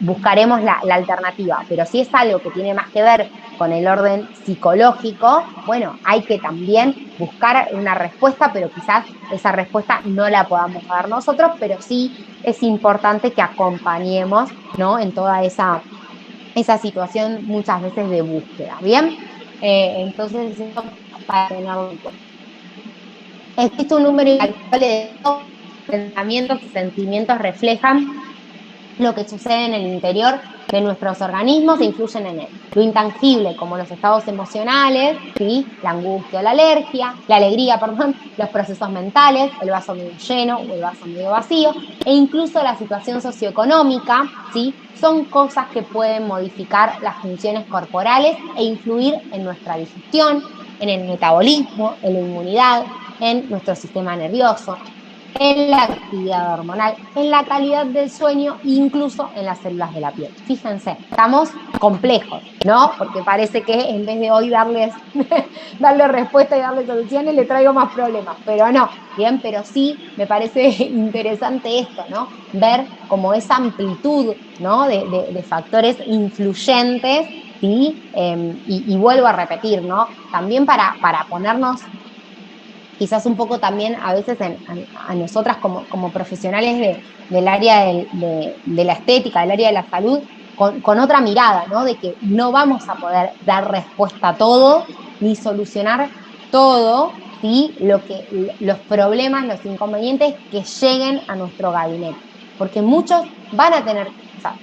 buscaremos la alternativa, pero si es algo que tiene más que ver con el orden psicológico, bueno, hay que también buscar una respuesta, pero quizás esa respuesta no la podamos dar nosotros, pero sí es importante que acompañemos, ¿no? En toda esa situación muchas veces de búsqueda, ¿bien? Entonces, eso para tenerlo en cuenta. Existe un número incalculable de pensamientos y sentimientos reflejan lo que sucede en el interior de nuestros organismos e influyen en él. Lo intangible, como los estados emocionales, ¿sí? La angustia o la alegría, perdón, los procesos mentales, el vaso medio lleno o el vaso medio vacío, e incluso la situación socioeconómica, ¿sí? Son cosas que pueden modificar las funciones corporales e influir en nuestra digestión, en el metabolismo, en la inmunidad, en nuestro sistema nervioso, en la actividad hormonal, en la calidad del sueño, incluso en las células de la piel. Fíjense, estamos complejos, ¿no? Porque parece que en vez de hoy darle respuesta y darle soluciones, le traigo más problemas, pero no, bien, pero sí me parece interesante esto, ¿no? Ver como esa amplitud, ¿no? De factores influyentes, ¿sí? Y vuelvo a repetir, ¿no? También para ponernos quizás un poco también a veces a nosotras como profesionales del área de la estética, del área de la salud, con otra mirada, ¿no? De que no vamos a poder dar respuesta a todo ni solucionar todo, ¿sí? Los problemas, los inconvenientes que lleguen a nuestro gabinete. Porque muchos van a tener, o sea,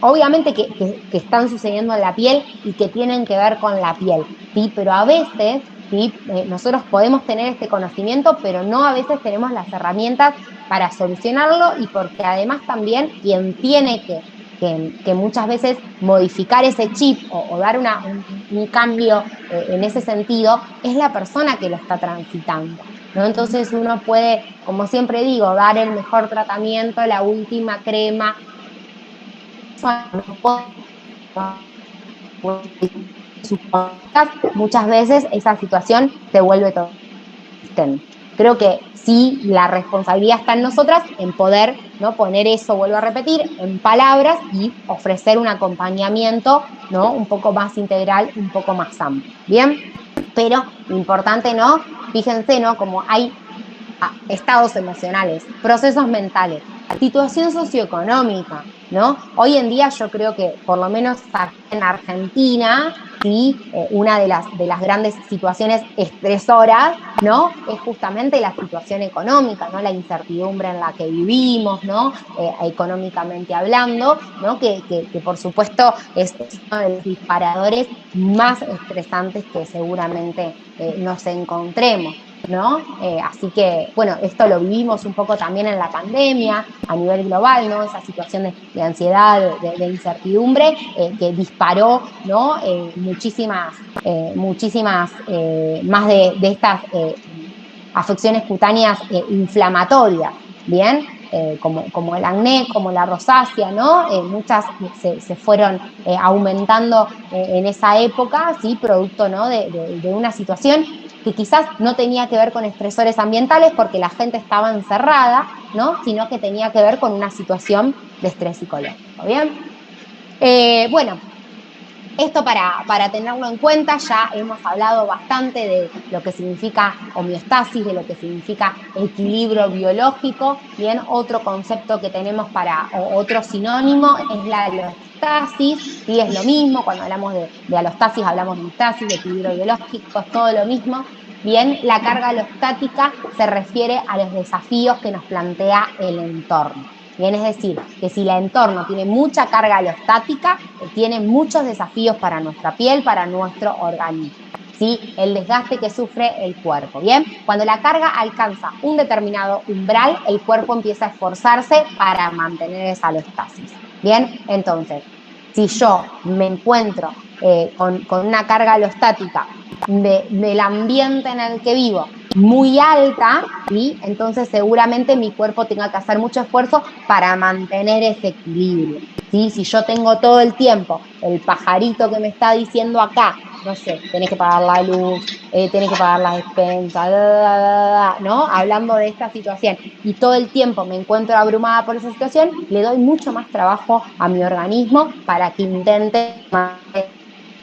obviamente que están sucediendo en la piel y que tienen que ver con la piel, ¿sí? Pero a veces, ¿sí? Nosotros podemos tener este conocimiento, pero no a veces tenemos las herramientas para solucionarlo y porque además también quien tiene que muchas veces modificar ese chip o dar un cambio en ese sentido es la persona que lo está transitando. ¿no? Entonces uno puede, como siempre digo, dar el mejor tratamiento, la última crema. Muchas veces esa situación se vuelve todo. Creo que sí, la responsabilidad está en nosotras en poder, ¿no?, poner eso, vuelvo a repetir, en palabras y ofrecer un acompañamiento, ¿no?, un poco más integral, un poco más amplio. Bien, pero importante, ¿no? Fíjense, ¿no?, como hay estados emocionales, procesos mentales, situación socioeconómica, ¿no? Hoy en día yo creo que, por lo menos aquí en Argentina, sí, una de las grandes situaciones estresoras, ¿no?, es justamente la situación económica, ¿no?, la incertidumbre en la que vivimos, ¿no?, económicamente hablando, ¿no?, que por supuesto es uno de los disparadores más estresantes que seguramente nos encontremos, ¿no? Así que, bueno, esto lo vivimos un poco también en la pandemia, a nivel global, ¿no? Esa situación de ansiedad, de incertidumbre, que disparó, ¿no?, muchísimas más de estas afecciones cutáneas inflamatorias, ¿bien? Como el acné, como la rosácea, ¿no? Muchas se fueron aumentando en esa época, ¿sí? Producto, ¿no?, de una situación que quizás no tenía que ver con estresores ambientales porque la gente estaba encerrada, ¿no?, sino que tenía que ver con una situación de estrés psicológico, ¿bien? Bueno, esto para tenerlo en cuenta. Ya hemos hablado bastante de lo que significa homeostasis, de lo que significa equilibrio biológico. Bien, otro concepto que tenemos otro sinónimo es la alostasis. Sí, es lo mismo, cuando hablamos de alostasis hablamos de homeostasis, de equilibrio biológico, es todo lo mismo. Bien, la carga alostática se refiere a los desafíos que nos plantea el entorno. Bien, es decir, que si el entorno tiene mucha carga alostática, tiene muchos desafíos para nuestra piel, para nuestro organismo. ¿Sí? El desgaste que sufre el cuerpo. Bien, cuando la carga alcanza un determinado umbral, el cuerpo empieza a esforzarse para mantener esa alostasis. Bien, entonces, si yo me encuentro con una carga alostática del ambiente en el que vivo muy alta, ¿sí?, entonces seguramente mi cuerpo tenga que hacer mucho esfuerzo para mantener ese equilibrio, ¿sí? Si yo tengo todo el tiempo el pajarito que me está diciendo acá, no sé, tenés que pagar la luz, tenés que pagar las despensas, ¿no? Hablando de esta situación, y todo el tiempo me encuentro abrumada por esa situación, le doy mucho más trabajo a mi organismo para que intente mantener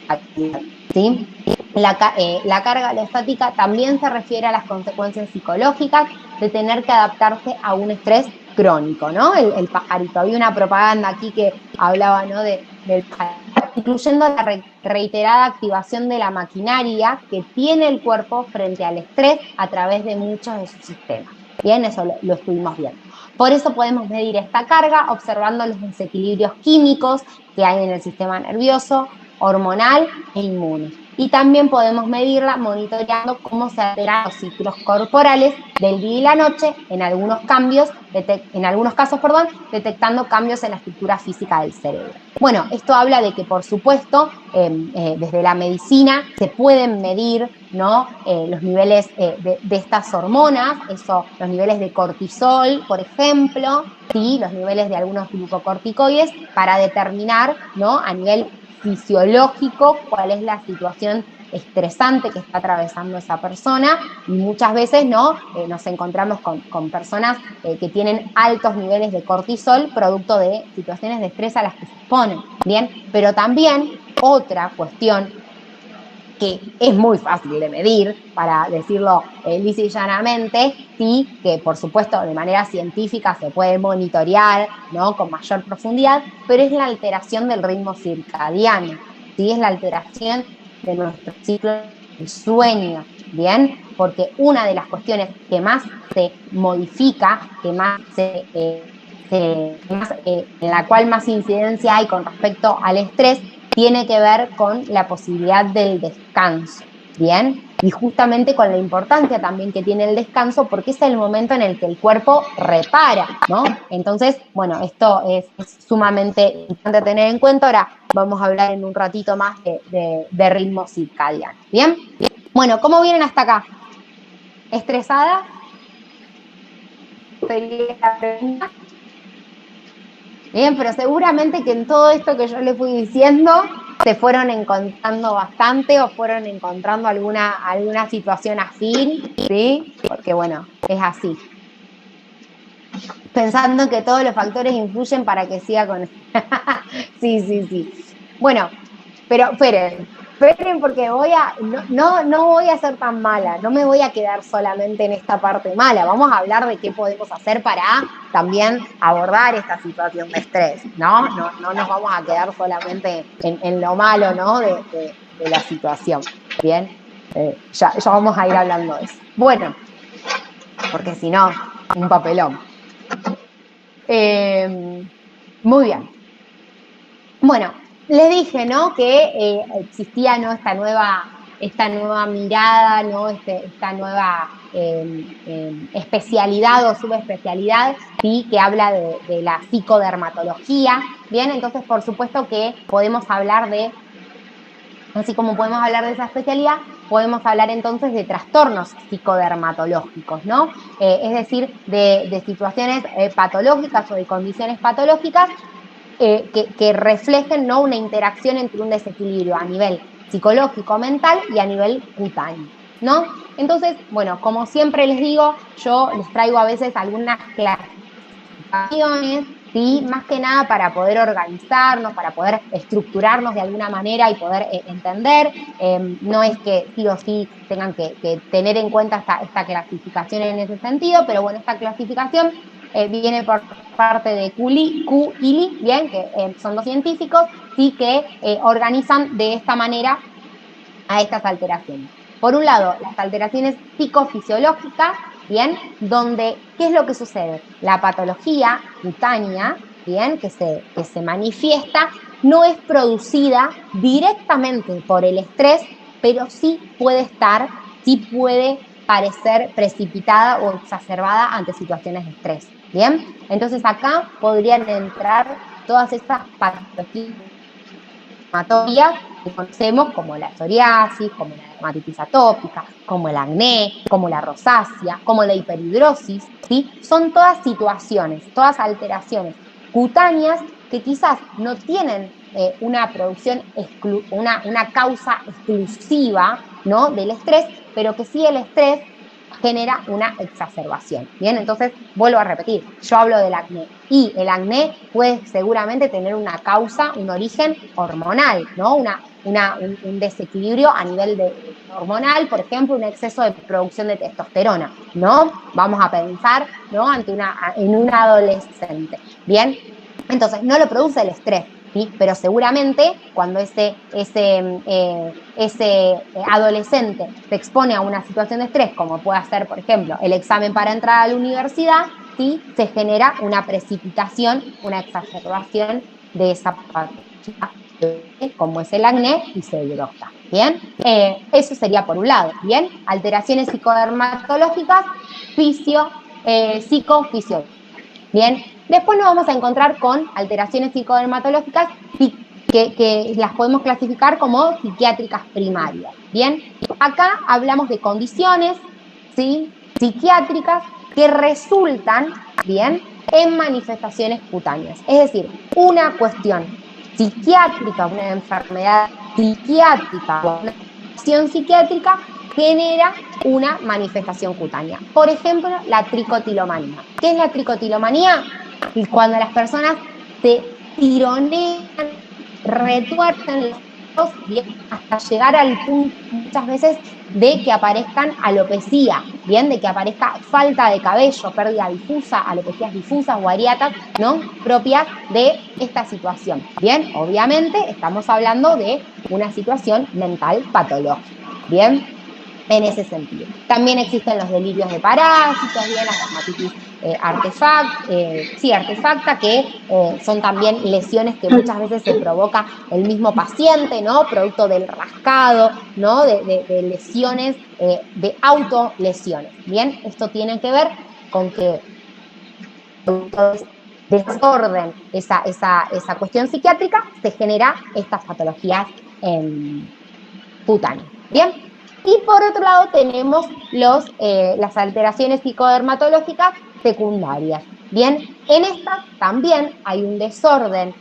la actividad, ¿sí? La carga alostática también se refiere a las consecuencias psicológicas de tener que adaptarse a un estrés crónico, ¿no? El pajarito. Había una propaganda aquí que hablaba, ¿no?, del pajarito, incluyendo la reiterada activación de la maquinaria que tiene el cuerpo frente al estrés a través de muchos de sus sistemas. Bien, eso lo estuvimos viendo. Por eso podemos medir esta carga observando los desequilibrios químicos que hay en el sistema nervioso, hormonal e inmune. Y también podemos medirla monitoreando cómo se alteran los ciclos corporales del día y la noche, en algunos casos, detectando cambios en la estructura física del cerebro. Bueno, esto habla de que, por supuesto, desde la medicina se pueden medir, ¿no?, los niveles de estas hormonas, los niveles de cortisol, por ejemplo, ¿sí?, los niveles de algunos glucocorticoides, para determinar, ¿no?, a nivel fisiológico cuál es la situación estresante que está atravesando esa persona, y muchas veces, ¿no?, nos encontramos con personas que tienen altos niveles de cortisol producto de situaciones de estrés a las que se exponen, ¿bien? Pero también otra cuestión que es muy fácil de medir, para decirlo lisa y llanamente, sí, que por supuesto de manera científica se puede monitorear, ¿no?, con mayor profundidad, pero es la alteración del ritmo circadiano, ¿sí? Es la alteración de nuestro ciclo de sueño, ¿bien? Porque una de las cuestiones que más se modifica, en la cual más incidencia hay con respecto al estrés, tiene que ver con la posibilidad del descanso, ¿bien? Y justamente con la importancia también que tiene el descanso, porque es el momento en el que el cuerpo repara, ¿no? Entonces, bueno, esto es sumamente importante tener en cuenta. Ahora vamos a hablar en un ratito más de ritmo circadiano, ¿bien? Bueno, ¿cómo vienen hasta acá? ¿Estresada? Sería la pregunta. Bien, pero seguramente que en todo esto que yo les fui diciendo se fueron encontrando bastante o fueron encontrando alguna situación afín, ¿sí? Porque bueno, es así. Pensando que todos los factores influyen para que siga con... Sí. Bueno, pero esperen porque no voy a ser tan mala, no me voy a quedar solamente en esta parte mala, vamos a hablar de qué podemos hacer para también abordar esta situación de estrés, ¿no? No nos vamos a quedar solamente en lo malo, ¿no? De la situación, ¿bien? Ya vamos a ir hablando de eso. Bueno, porque si no, un papelón. Muy bien. Bueno, les dije, ¿no? Que existía, ¿no? Esta nueva mirada, ¿no? Esta nueva especialidad o subespecialidad, ¿sí? Que habla de la psicodermatología. Bien, entonces, por supuesto que podemos hablar así como podemos hablar de esa especialidad, podemos hablar entonces de trastornos psicodermatológicos, ¿no? Es decir, de situaciones patológicas o de condiciones patológicas que reflejen, ¿no? Una interacción entre un desequilibrio a nivel psicológico, mental y a nivel cutáneo, ¿no? Entonces, bueno, como siempre les digo, yo les traigo a veces algunas clasificaciones, ¿sí? Más que nada para poder organizarnos, para poder estructurarnos de alguna manera y poder entender. No es que sí o sí tengan que tener en cuenta esta clasificación en ese sentido, pero bueno, esta clasificación viene por parte de Quealy, bien, que son dos científicos, sí que organizan de esta manera a estas alteraciones. Por un lado, las alteraciones psicofisiológicas, bien, donde, ¿qué es lo que sucede? La patología cutánea, bien, que se manifiesta, no es producida directamente por el estrés, pero sí puede parecer precipitada o exacerbada ante situaciones de estrés. Bien, entonces acá podrían entrar todas estas patologías que conocemos como la psoriasis, como la dermatitis atópica, como el acné, como la rosácea, como la hiperhidrosis, ¿sí? Son todas situaciones, todas alteraciones cutáneas que quizás no tienen una producción, una causa exclusiva, ¿no? Del estrés, pero que sí el estrés genera una exacerbación. Bien, entonces vuelvo a repetir, yo hablo del acné y el acné puede seguramente tener una causa, un origen hormonal, ¿no? Un desequilibrio a nivel hormonal, por ejemplo, un exceso de producción de testosterona, ¿no? Vamos a pensar, ¿no? En una adolescente. Bien, entonces no lo produce el estrés, ¿sí? Pero seguramente cuando ese adolescente se expone a una situación de estrés, como puede ser, por ejemplo, el examen para entrar a la universidad, ¿sí? Se genera una precipitación, una exacerbación de esa patología, como es el acné, y se evidencia. ¿Bien? Eso sería por un lado. ¿Bien? Alteraciones psicodermatológicas, psicofisiológicas. Bien, después nos vamos a encontrar con alteraciones psicodermatológicas que las podemos clasificar como psiquiátricas primarias. Bien, acá hablamos de condiciones, ¿sí? Psiquiátricas que resultan, bien, en manifestaciones cutáneas. Es decir, una cuestión psiquiátrica, una enfermedad psiquiátrica, una acción psiquiátrica genera una manifestación cutánea. Por ejemplo, la tricotilomanía. ¿Qué es la tricotilomanía? Cuando las personas se tironean, retuercen los ojos hasta llegar al punto muchas veces de que aparezcan alopecia, bien, de que aparezca falta de cabello, pérdida difusa, alopecias difusas o areatas, ¿no? Propias de esta situación. Bien, obviamente estamos hablando de una situación mental patológica. Bien, en ese sentido. También existen los delirios de parásitos, bien, las dermatitis artefacta, que son también lesiones que muchas veces se provoca el mismo paciente, ¿no? Producto del rascado, ¿no? De lesiones, de autolesiones. Bien, esto tiene que ver con que desorden esa cuestión psiquiátrica, se genera estas patologías cutáneas. Bien, Y por otro lado tenemos las alteraciones psicodermatológicas secundarias. Bien, en estas también hay un desorden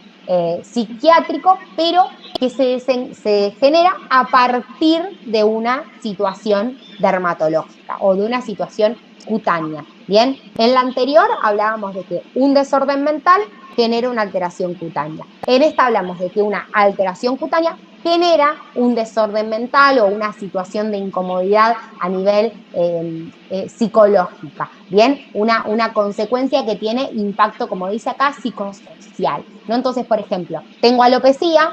psiquiátrico, pero que se genera a partir de una situación dermatológica o de una situación cutánea. Bien, en la anterior hablábamos de que un desorden mental genera una alteración cutánea. En esta hablamos de que una alteración cutánea genera un desorden mental o una situación de incomodidad a nivel psicológica, ¿bien? Una consecuencia que tiene impacto, como dice acá, psicosocial, ¿no? Entonces, por ejemplo, tengo alopecia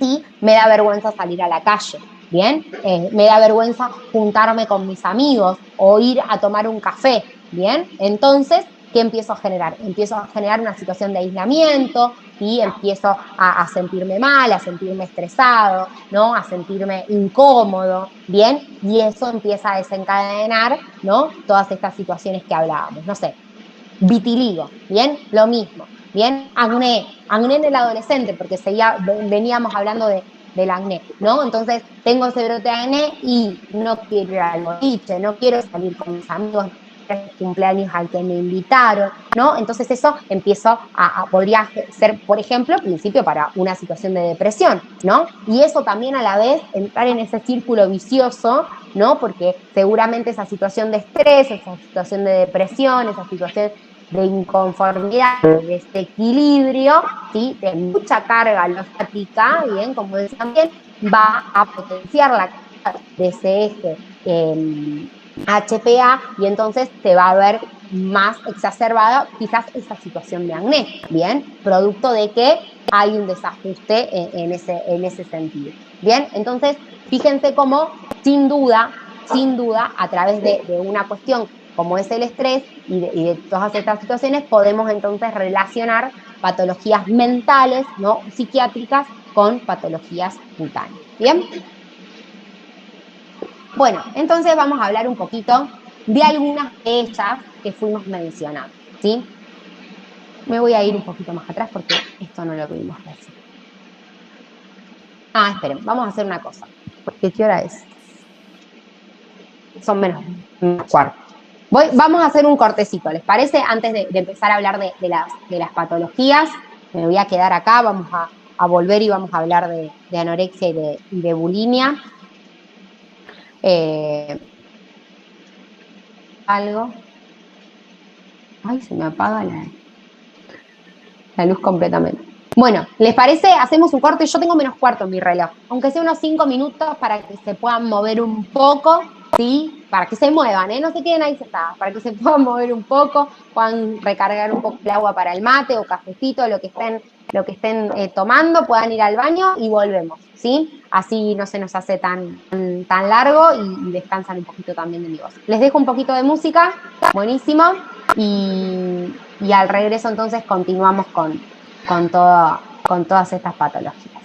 y me da vergüenza salir a la calle, ¿bien? Me da vergüenza juntarme con mis amigos o ir a tomar un café, ¿bien? Entonces, ¿qué empiezo a generar? Empiezo a generar una situación de aislamiento y empiezo a sentirme mal, a sentirme estresado, ¿no? A sentirme incómodo, ¿bien? Y eso empieza a desencadenar, ¿no? Todas estas situaciones que hablábamos, no sé, vitiligo, ¿bien? Lo mismo, ¿bien? Acné en el adolescente, porque veníamos hablando del acné, ¿no? Entonces, tengo ese brote de acné y no quiero ir al boliche, no quiero salir con mis amigos, el cumpleaños al que me invitaron, ¿no? Entonces eso podría ser, por ejemplo, principio para una situación de depresión, ¿no? Y eso también a la vez entrar en ese círculo vicioso, ¿no? Porque seguramente esa situación de estrés, esa situación de depresión, esa situación de inconformidad, de desequilibrio, ¿sí? De mucha carga alostática, bien, como decía también, va a potenciar la carga de ese eje HPA y entonces se va a ver más exacerbada quizás esa situación de acné, ¿bien? Producto de que hay un desajuste en ese sentido, ¿bien? Entonces, fíjense cómo, sin duda, a través de una cuestión como es el estrés y de todas estas situaciones, podemos entonces relacionar patologías mentales, ¿no? Psiquiátricas con patologías cutáneas, ¿bien? Bueno, entonces vamos a hablar un poquito de algunas de ellas que fuimos mencionando, ¿sí? Me voy a ir un poquito más atrás porque esto no lo vimos recién. Esperen, vamos a hacer una cosa. Porque ¿qué hora es? Son menos cuarto. Vamos a hacer un cortecito, ¿les parece? Antes de empezar a hablar de las patologías, me voy a quedar acá, vamos a volver y vamos a hablar de anorexia y de bulimia. Algo. Ay, se me apaga la luz completamente. Bueno, ¿les parece? Hacemos un corte. Yo tengo menos cuarto en mi reloj. Aunque sea unos 5 minutos para que se puedan mover un poco, ¿sí? Para que se muevan, ¿eh? No se queden ahí sentadas. Para que se puedan mover un poco, puedan recargar un poco el agua para el mate o cafecito, lo que estén tomando, puedan ir al baño y volvemos, ¿sí? Así no se nos hace tan largo y descansan un poquito también de mi voz. Les dejo un poquito de música, buenísimo, y al regreso entonces continuamos con todas estas patologías.